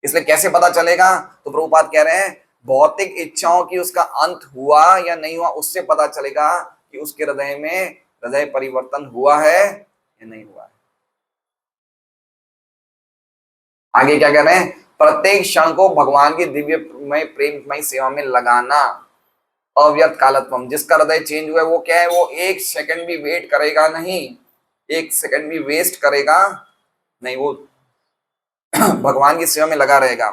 इसलिए कैसे पता चलेगा, तो प्रभुपाद कह रहे हैं भौतिक इच्छाओं की उसका अंत हुआ या नहीं हुआ, उससे पता चलेगा कि उसके हृदय में हृदय परिवर्तन हुआ है या नहीं हुआ है। आगे क्या कह रहे हैं, प्रत्येक क्षण को भगवान की दिव्यमय प्रेममय सेवा में लगाना। अव्यर्थ कालत्वम, जिसका हृदय चेंज हुआ है वो क्या है, वो एक सेकंड भी वेट करेगा नहीं, एक सेकंड भी वेस्ट करेगा नहीं। वो भगवान की सेवा में लगा रहेगा,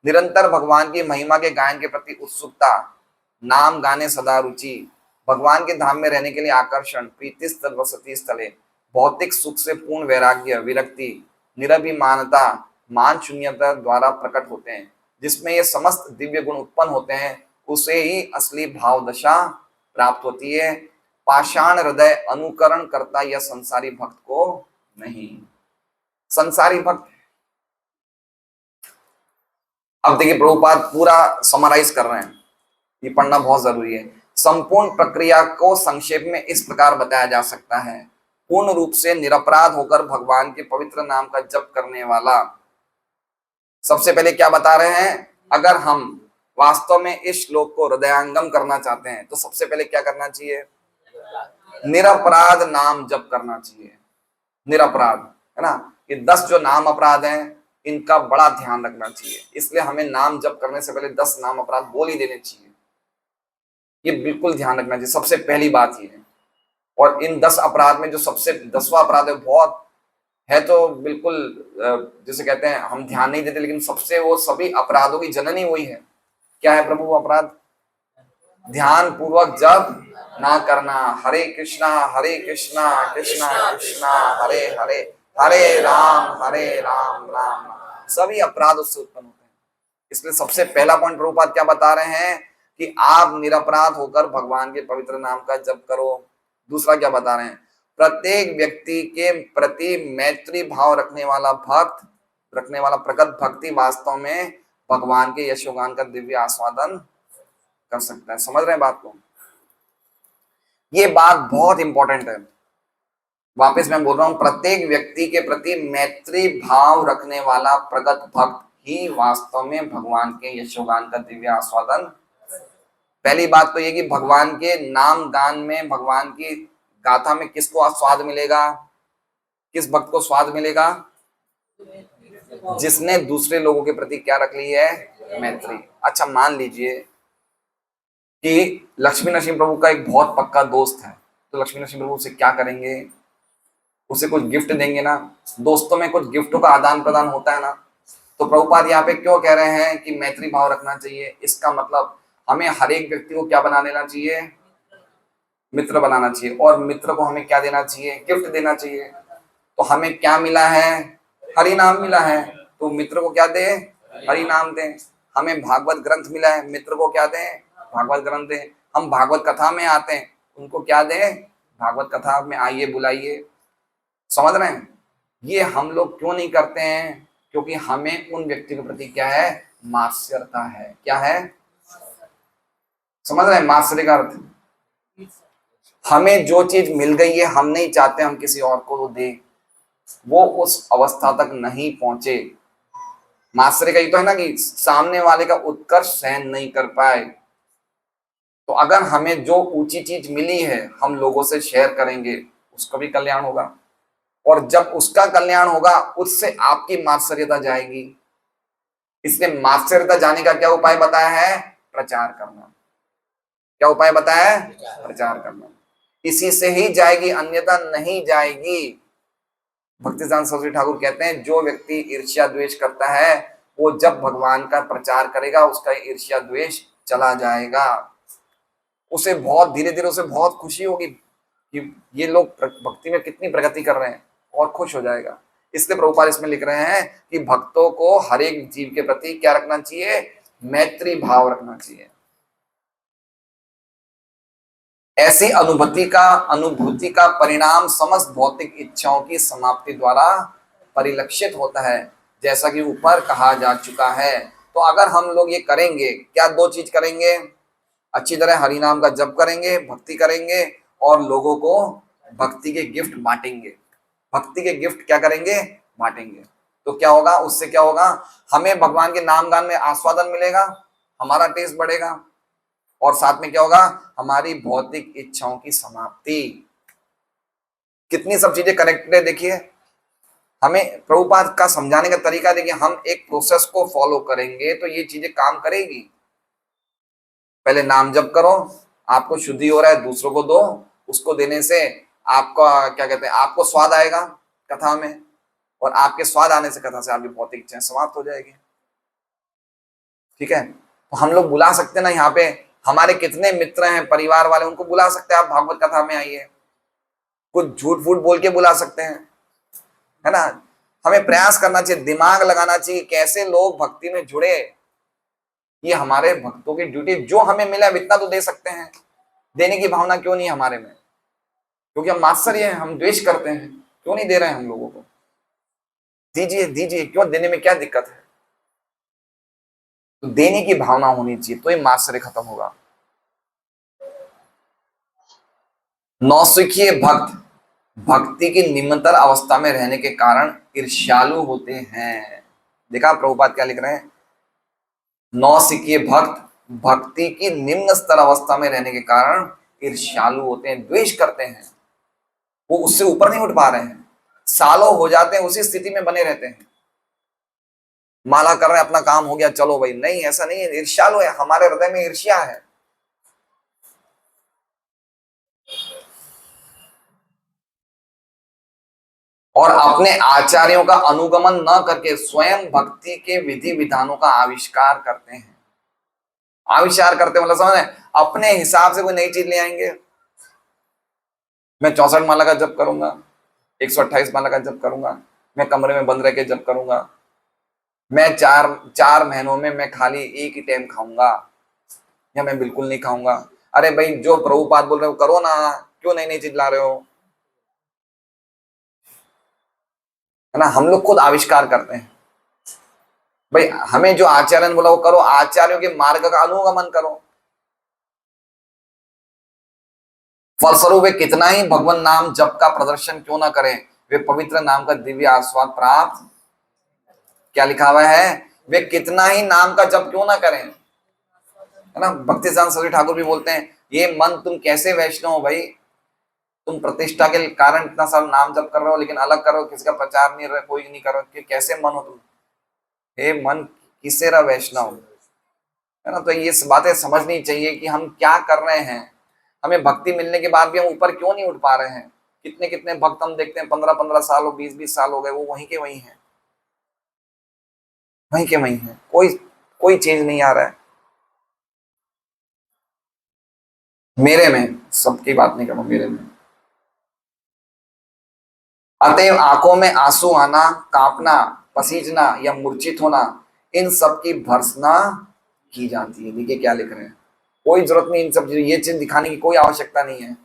निरंतर भगवान की महिमा के गायन के प्रति उत्सुकता, नाम गाने सदा रुचि, भगवान के धाम में रहने के लिए आकर्षण, प्रीति स्थल वसति स्थले, भौतिक सुख से पूर्ण वैराग्य, विरक्ति, निरभिमानता, मान शून्यता द्वारा प्रकट होते हैं। जिसमें ये समस्त दिव्य गुण उत्पन्न होते हैं उसे ही असली भाव दशा प्राप्त होती है। पाषाण हृदय अनुकरण करता या संसारी भक्त को नहीं। संसारी भक्त, अब देखिए प्रभुपाद पूरा समराइज कर रहे हैं, ये पढ़ना बहुत जरूरी है। संपूर्ण प्रक्रिया को संक्षेप में इस प्रकार बताया जा सकता है। पूर्ण रूप से निरपराध होकर भगवान के पवित्र नाम का जप करने वाला, सबसे पहले क्या बता रहे हैं, अगर हम वास्तव में इस श्लोक को हृदयांगम करना चाहते हैं तो सबसे पहले क्या करना चाहिए, निरपराध नाम जप करना चाहिए। निरपराध, है ना, ये 10 जो नाम अपराध हैं इनका बड़ा ध्यान रखना चाहिए। इसलिए हमें नाम जप करने से पहले 10 नाम अपराध बोल ही देने चाहिए, ये बिल्कुल ध्यान रखना चाहिए, सबसे पहली बात ये है। और इन 10 अपराध में जो सबसे 10वां अपराध है बहुत है, तो बिल्कुल जैसे कहते हैं हम ध्यान नहीं देते, लेकिन सबसे वो सभी अपराधों की जननी वही है। क्या है प्रभु वो अपराध, ध्यान पूर्वक जप ना करना, हरे कृष्णा कृष्णा कृष्णा हरे हरे, हरे राम राम राम। सभी अपराध उससे उत्पन्न होते हैं। इसलिए सबसे पहला पॉइंट प्रभुपाद क्या बता रहे हैं कि आप निरपराध होकर भगवान के पवित्र नाम का जप करो। दूसरा क्या बता रहे हैं, प्रत्येक व्यक्ति के प्रति मैत्री भाव रखने वाला प्रकट भक्ति वास्तव में भगवान के यशोगान का दिव्य आस्वादन कर सकता है। समझ रहे हैं बात को, ये बात बहुत इंपॉर्टेंट है। वापस मैं बोल रहा हूं, प्रत्येक व्यक्ति के प्रति मैत्री भाव रखने वाला प्रगत भक्त ही वास्तव में भगवान के यशोगान का दिव्य आस्वादन। पहली बात तो ये कि भगवान के नाम गान में, भगवान की गाथा में किसको स्वाद मिलेगा, किस भक्त को स्वाद मिलेगा, जिसने दूसरे लोगों के प्रति क्या रख ली है, मैत्री। अच्छा मान लीजिए कि लक्ष्मी नरसिंह प्रभु का एक बहुत पक्का दोस्त है, तो लक्ष्मी नरसिंह प्रभु उसे क्या करेंगे, उसे कुछ गिफ्ट देंगे ना। दोस्तों में कुछ गिफ्टों का आदान प्रदान होता है ना। तो प्रभुपाद यहाँ पे क्यों कह रहे हैं कि मैत्री भाव रखना चाहिए, इसका मतलब हमें हर एक व्यक्ति को क्या बना लेना चाहिए, मित्र बनाना चाहिए। और मित्र को हमें क्या देना चाहिए, गिफ्ट देना चाहिए। तो हमें क्या मिला है, हरि नाम मिला है, तो मित्र को क्या दे, हरि नाम दे। हमें भागवत ग्रंथ मिला है, मित्र को क्या दे, भागवत ग्रंथ दे। हम भागवत कथा में आते हैं, उनको क्या दे, भागवत कथा में आइए बुलाइए। समझ रहे हैं, ये हम लोग क्यों नहीं करते हैं, क्योंकि हमें उन व्यक्ति के प्रति क्या है, मात्सर्यता है। क्या है, समझ रहे हैं मात्सर्य का अर्थ, हमें जो चीज मिल गई है हम नहीं चाहते हम किसी और को दे, वो उस अवस्था तक नहीं पहुंचे। मात्सर्य का ये तो है ना कि सामने वाले का उत्कर्ष सहन नहीं कर पाए। तो अगर हमें जो ऊंची चीज मिली है हम लोगों से शेयर करेंगे, उसका भी कल्याण होगा। और जब उसका कल्याण होगा उससे आपकी मात्सर्यता जाएगी। इसलिए मात्सर्यता जाने का क्या उपाय बताया है, प्रचार करना। क्या उपाय बताया है, प्रचार करना। इसी से ही जाएगी, अन्यथा नहीं जाएगी। भक्तिसिद्धांत सरस्वती ठाकुर कहते हैं जो व्यक्ति ईर्ष्या द्वेष करता है वो जब भगवान का प्रचार करेगा उसका ईर्ष्या द्वेष चला जाएगा। उसे बहुत धीरे धीरे उसे बहुत खुशी होगी कि ये लोग भक्ति में कितनी प्रगति कर रहे हैं, और खुश हो जाएगा। इसलिए प्रभुपाद इसमें लिख रहे हैं कि भक्तों को हर एक जीव के प्रति क्या रखना चाहिए, मैत्री भाव रखना चाहिए। ऐसी अनुभूति का परिणाम समस्त भौतिक इच्छाओं की समाप्ति द्वारा परिलक्षित होता है, जैसा कि ऊपर कहा जा चुका है। तो अगर हम लोग ये करेंगे, क्या दो चीज करेंगे, अच्छी तरह हरि नाम का जप करेंगे, भक्ति करेंगे, और लोगों को भक्ति के गिफ्ट बांटेंगे। भक्ति के गिफ्ट क्या करेंगे, बांटेंगे। तो क्या होगा, उससे क्या होगा, हमें भगवान के नाम गान में आस्वादन मिलेगा, हमारा टेस्ट बढ़ेगा, और साथ में क्या होगा, हमारी भौतिक इच्छाओं की समाप्ति। कितनी सब चीजें कनेक्टेड है। देखिए हमें प्रभुपाद का समझाने का तरीका देखिए, हम एक प्रोसेस को फॉलो करेंगे तो ये चीजें काम करेगी। पहले नाम जप करो, आपको शुद्धि हो रहा है, दूसरों को दो, उसको देने से आपका क्या कहते हैं, आपको स्वाद आएगा कथा में, और आपके स्वाद आने से कथा से आपकी भौतिक इच्छाएं समाप्त हो जाएगी। ठीक है, तो हम लोग बुला सकते हैं ना, यहाँ पे हमारे कितने मित्र हैं, परिवार वाले, उनको बुला सकते हैं, आप भागवत कथा में आइए, कुछ झूठ फूट बोल के बुला सकते हैं, है ना। हमें प्रयास करना चाहिए, दिमाग लगाना चाहिए, कैसे लोग भक्ति में जुड़े। ये हमारे भक्तों की ड्यूटी, जो हमें मिला इतना तो दे सकते हैं, देने की भावना क्यों नहीं हमारे में? क्योंकि हम मात्सर्य हैं, हम द्वेष करते हैं, क्यों नहीं दे रहे हैं हम लोगों को? दीजिए दीजिए, क्यों, देने में क्या दिक्कत है? तो देने की भावना होनी चाहिए, तो ये मात्सर्य खत्म होगा। नौसिखिए भक्त भक्ति की निम्नतर अवस्था में रहने के कारण ईर्ष्यालु होते हैं। देखा प्रभुपाद क्या लिख रहे हैं? नौसिखिए भक्त भक्ति की निम्न स्तर अवस्था में रहने के कारण ईर्ष्यालु होते हैं, द्वेष करते हैं, वो उससे ऊपर नहीं उठ पा रहे हैं, सालों हो जाते हैं उसी स्थिति में बने रहते हैं। माला कर रहे हैं, अपना काम हो गया, चलो भाई, नहीं, ऐसा नहीं है, ईर्ष्यालु है, हमारे हृदय में ईर्ष्या है। और अपने आचार्यों का अनुगमन न करके स्वयं भक्ति के विधि विधानों का आविष्कार करते हैं। आविष्कार करते मतलब समझ, अपने हिसाब से कोई नई चीज ले आएंगे। मैं 64 माला का जप करूंगा, 128 माला का जप करूंगा, मैं कमरे में बंद रह के जप करूंगा, मैं चार महीनों में मैं खाली एक ही टाइम खाऊंगा, या मैं बिल्कुल नहीं खाऊंगा। अरे भाई, जो प्रभुपाद बोल रहे हो करो ना, क्यों नई नई चीज ला रहे हो? है ना, हम लोग खुद आविष्कार करते हैं। भाई, हमें जो आचार्य ने बोला वो करो, आचार्यों के मार्ग का अनुगमन करो। फलस्वरूप वे कितना ही भगवान नाम जप का प्रदर्शन क्यों ना करें, वे पवित्र नाम का दिव्य आस्वाद प्राप्त, क्या लिखा हुआ है, वे कितना ही नाम का जप क्यों ना करें, है ना। भक्ति सिद्धांत सरस्वती ठाकुर भी बोलते हैं, ये मन तुम कैसे वैष्णव हो भाई, तुम प्रतिष्ठा के कारण इतना सारा नाम जप कर रहे हो, लेकिन अलग करो, किसी का प्रचार नहीं रहे, कोई नहीं करो, कि कैसे मन हो तुम? हे मन, किसे रहा वैष्णव, है ना। तो ये बातें समझनी चाहिए कि हम क्या कर रहे हैं। हमें भक्ति मिलने के बाद भी हम ऊपर क्यों नहीं उठ पा रहे हैं? कितने कितने भक्त हम देखते हैं, 15-15 साल हो, 20-20 साल हो गए, वो वहीं के वहीं हैं, वहीं के वहीं हैं, कोई कोई चेंज नहीं आ रहा है। मेरे में, सबकी बात नहीं करूं, मेरे में। अतएव आंखों में आंसू आना, कांपना, पसीजना या मूर्छित होना, इन सब की भर्त्सना की जाती है। देखिए क्या लिख रहे हैं, कोई जरूरत नहीं इन सब चीज, ये चीज दिखाने की कोई आवश्यकता नहीं है।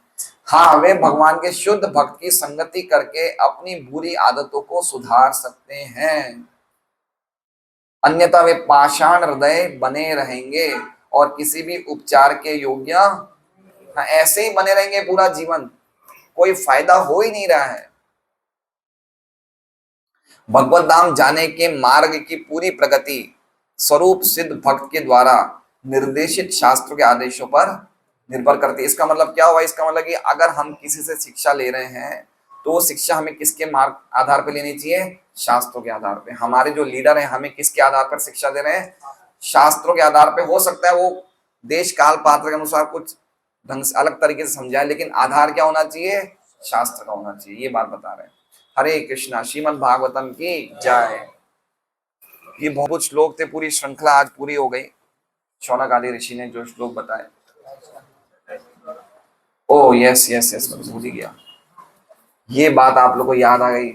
हाँ, वे भगवान के शुद्ध भक्त की संगति करके अपनी बुरी आदतों को सुधार सकते हैं, अन्यथा वे पाषाण हृदय बने रहेंगे और किसी भी उपचार के योग्य, हाँ, ऐसे ही बने रहेंगे पूरा जीवन, कोई फायदा हो ही नहीं रहा है। भगवत धाम जाने के मार्ग की पूरी प्रगति स्वरूप सिद्ध भक्त के द्वारा निर्देशित शास्त्रों के आदेशों पर निर्भर करती है। इसका मतलब क्या हुआ? इसका मतलब कि अगर हम किसी से शिक्षा ले रहे हैं तो वो शिक्षा हमें किसके मार्ग आधार पर लेनी चाहिए? शास्त्रों के आधार पे। हमारे जो लीडर हैं हमें किसके आधार पर शिक्षा दे रहे हैं? शास्त्रों के आधार पे। हो सकता है वो देश काल पात्र के अनुसार कुछ ढंग से अलग तरीके से समझाए, लेकिन आधार क्या होना चाहिए? शास्त्र का होना चाहिए। ये बात बता रहे हैं। हरे कृष्णा। श्रीमद् भागवतम की जय। ये बहुत श्लोक थे, पूरी श्रृंखला आज पूरी हो गई। शौनक आदि ऋषि ने जो श्लोक बताए। ओ यस यस यस, मैं भूल ही गया, ये बात आप लोग को याद आ गई।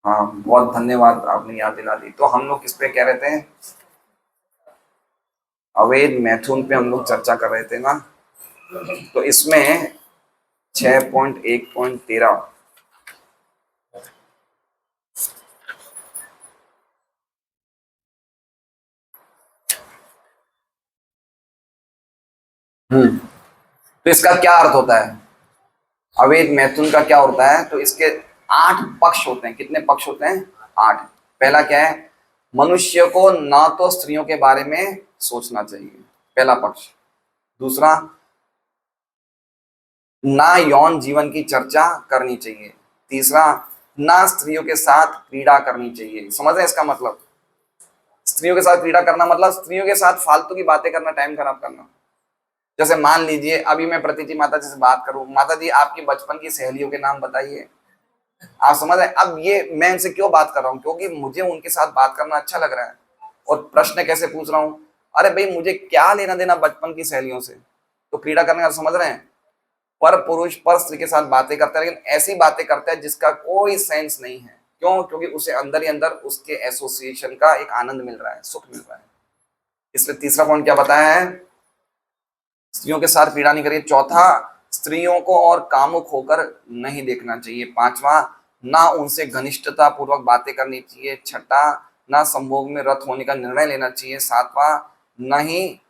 हाँ, बहुत धन्यवाद, आपने याद दिला दी। तो हम लोग किस पे कह रहे थे? अवैध मैथुन पे हम लोग चर्चा कर रहे थे ना। तो इसमें 6.1.13 तो इसका क्या अर्थ होता है? अवैध मैथुन का क्या होता है? तो इसके 8 पक्ष होते हैं। कितने पक्ष होते हैं? 8। पहला क्या है? मनुष्य को ना तो स्त्रियों के बारे में सोचना चाहिए, पहला पक्ष। दूसरा, ना यौन जीवन की चर्चा करनी चाहिए। तीसरा, ना स्त्रियों के साथ क्रीड़ा करनी चाहिए। समझ रहे हैं इसका मतलब? स्त्रियों के साथ क्रीड़ा करना मतलब स्त्रियों के साथ फालतू की बातें करना, टाइम खराब करना। जैसे मान लीजिए अभी मैं प्रतिथि माता जी से बात करूं, माता जी आपकी बचपन की सहेलियों के नाम बताइए, आप समझ रहे हैं? अब ये मैं इनसे क्यों बात कर रहा हूँ, क्योंकि मुझे उनके साथ बात करना अच्छा लग रहा है। और प्रश्न कैसे पूछ रहा हूँ, अरे भाई मुझे क्या लेना देना बचपन की सहेलियों से, तो क्रीड़ा करने का, समझ रहे हैं? पर पुरुष पर स्त्री के साथ बातें करता है, लेकिन ऐसी बातें करता है जिसका कोई सेंस नहीं है। क्यों? क्योंकि उसे अंदर ही अंदर उसके एसोसिएशन का एक आनंद मिल रहा है, सुख मिल रहा है। इसलिए तीसरा पॉइंट क्या बताया है, स्त्रियों के साथ पीड़ा नहीं करिए। चौथा, स्त्रियों को और कामुक होकर नहीं देखना चाहिए। पांचवा, ना उनसे घनिष्ठता पूर्वक बातें करनी चाहिए। छठा, ना संभोग में रत होने का निर्णय लेना चाहिए। सातवां, न ही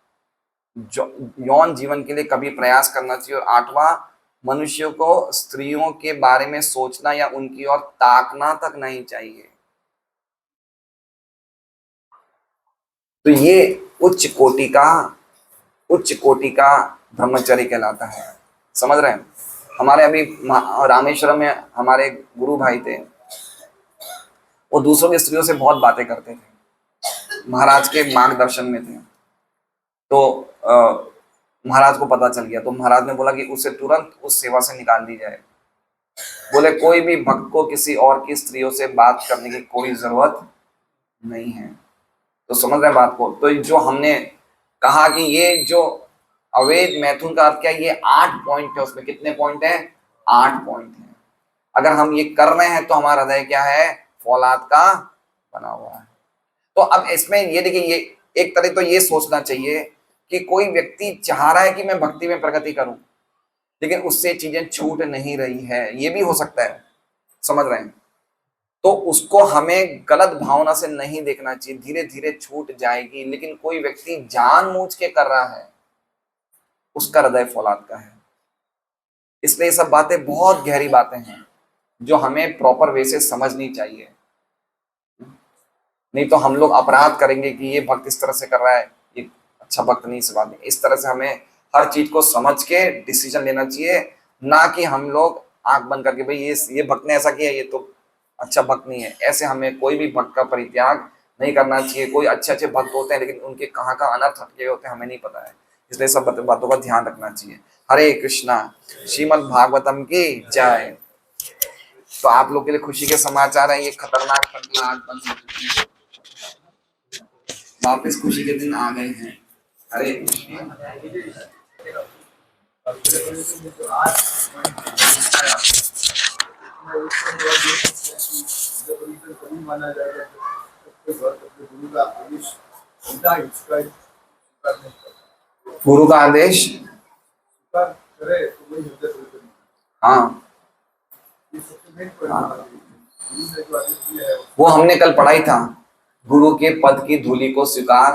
यौन जीवन के लिए कभी प्रयास करना चाहिए। और आठवां, मनुष्य को स्त्रियों के बारे में सोचना या उनकी ओर ताकना तक नहीं चाहिए। तो ये उच्च कोटि का ब्रह्मचर्य कहलाता है। समझ रहे हैं? हमारे अभी रामेश्वरम में हमारे गुरु भाई थे, वो दूसरों की स्त्रियों से बहुत बातें करते थे, महाराज के मार्गदर्शन में थे। तो महाराज को पता चल गया, तो महाराज ने बोला कि उसे तुरंत उस सेवा से निकाल दी जाए। बोले कोई भी भक्त को किसी और की स्त्रियों से बात करने की कोई जरूरत नहीं है। तो समझ रहे हैं बात को? तो जो हमने कहा कि ये जो अवैध मैथुन का अर्थ क्या है, ये 8 पॉइंट है। उसमें कितने पॉइंट है? 8 पॉइंट है। अगर हम ये कर रहे हैं तो हमारा हृदय क्या है? फौलाद का बना हुआ है। तो अब इसमें ये देखिए, ये एक तरह तो ये सोचना चाहिए कि कोई व्यक्ति चाह रहा है कि मैं भक्ति में प्रगति करूं, लेकिन उससे चीजें छूट नहीं रही है, ये भी हो सकता है। समझ रहे हैं? तो उसको हमें गलत भावना से नहीं देखना चाहिए, धीरे धीरे छूट जाएगी। लेकिन कोई व्यक्ति जानबूझ के कर रहा है, उसका हृदय फौलाद का है। इसलिए ये सब बातें बहुत गहरी बातें हैं जो हमें प्रॉपर वे से समझनी चाहिए। नहीं तो हम लोग अपराध करेंगे कि ये भक्त इस तरह से कर रहा है, ये अच्छा भक्त नहीं, इस बात नहीं। इस तरह से हमें हर चीज को समझ के डिसीजन लेना चाहिए, ना कि हम लोग आंख बंद करके भाई ये भक्त ने ऐसा किया, ये तो अच्छा भक्त नहीं है। ऐसे हमें कोई भी भक्त का परित्याग नहीं करना चाहिए। कोई अच्छे अच्छे भक्त होते हैं, लेकिन उनके कहाँ का अनर्थ हटके होते हैं हमें नहीं पता है। इसलिए सब बातों का ध्यान रखना चाहिए। हरे कृष्णा। श्रीमद् भागवतम की जय। तो आप लोग के लिए खुशी के समाचार है, ये खतरनाक घटना आज बंद हो चुकी है, वापस खुशी के दिन आ गए हैं। हरे कृष्णा। गुरु का आदेश, हाँ वो हमने कल पढ़ाई था, गुरु के पद की धूलि को स्वीकार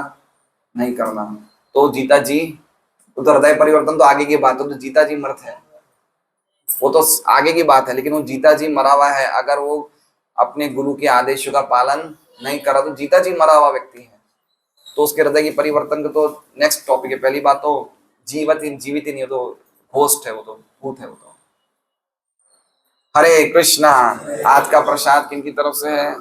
नहीं करना। तो जीता जी, तो हृदय परिवर्तन तो आगे की बात है। तो जीता जी मृत है, वो तो आगे की बात है, लेकिन वो जीता जी मरा हुआ है। अगर वो अपने गुरु के आदेशों का पालन नहीं करा तो जीता जी मरा हुआ व्यक्ति है। तो उसके हृदय की परिवर्तन का तो नेक्स्ट टॉपिक है। पहली बात तो जीवित ही नहीं है, तो होस्ट है, वो तो भूत है वो तो। हरे कृष्णा। आज का प्रसाद किन की तरफ से है?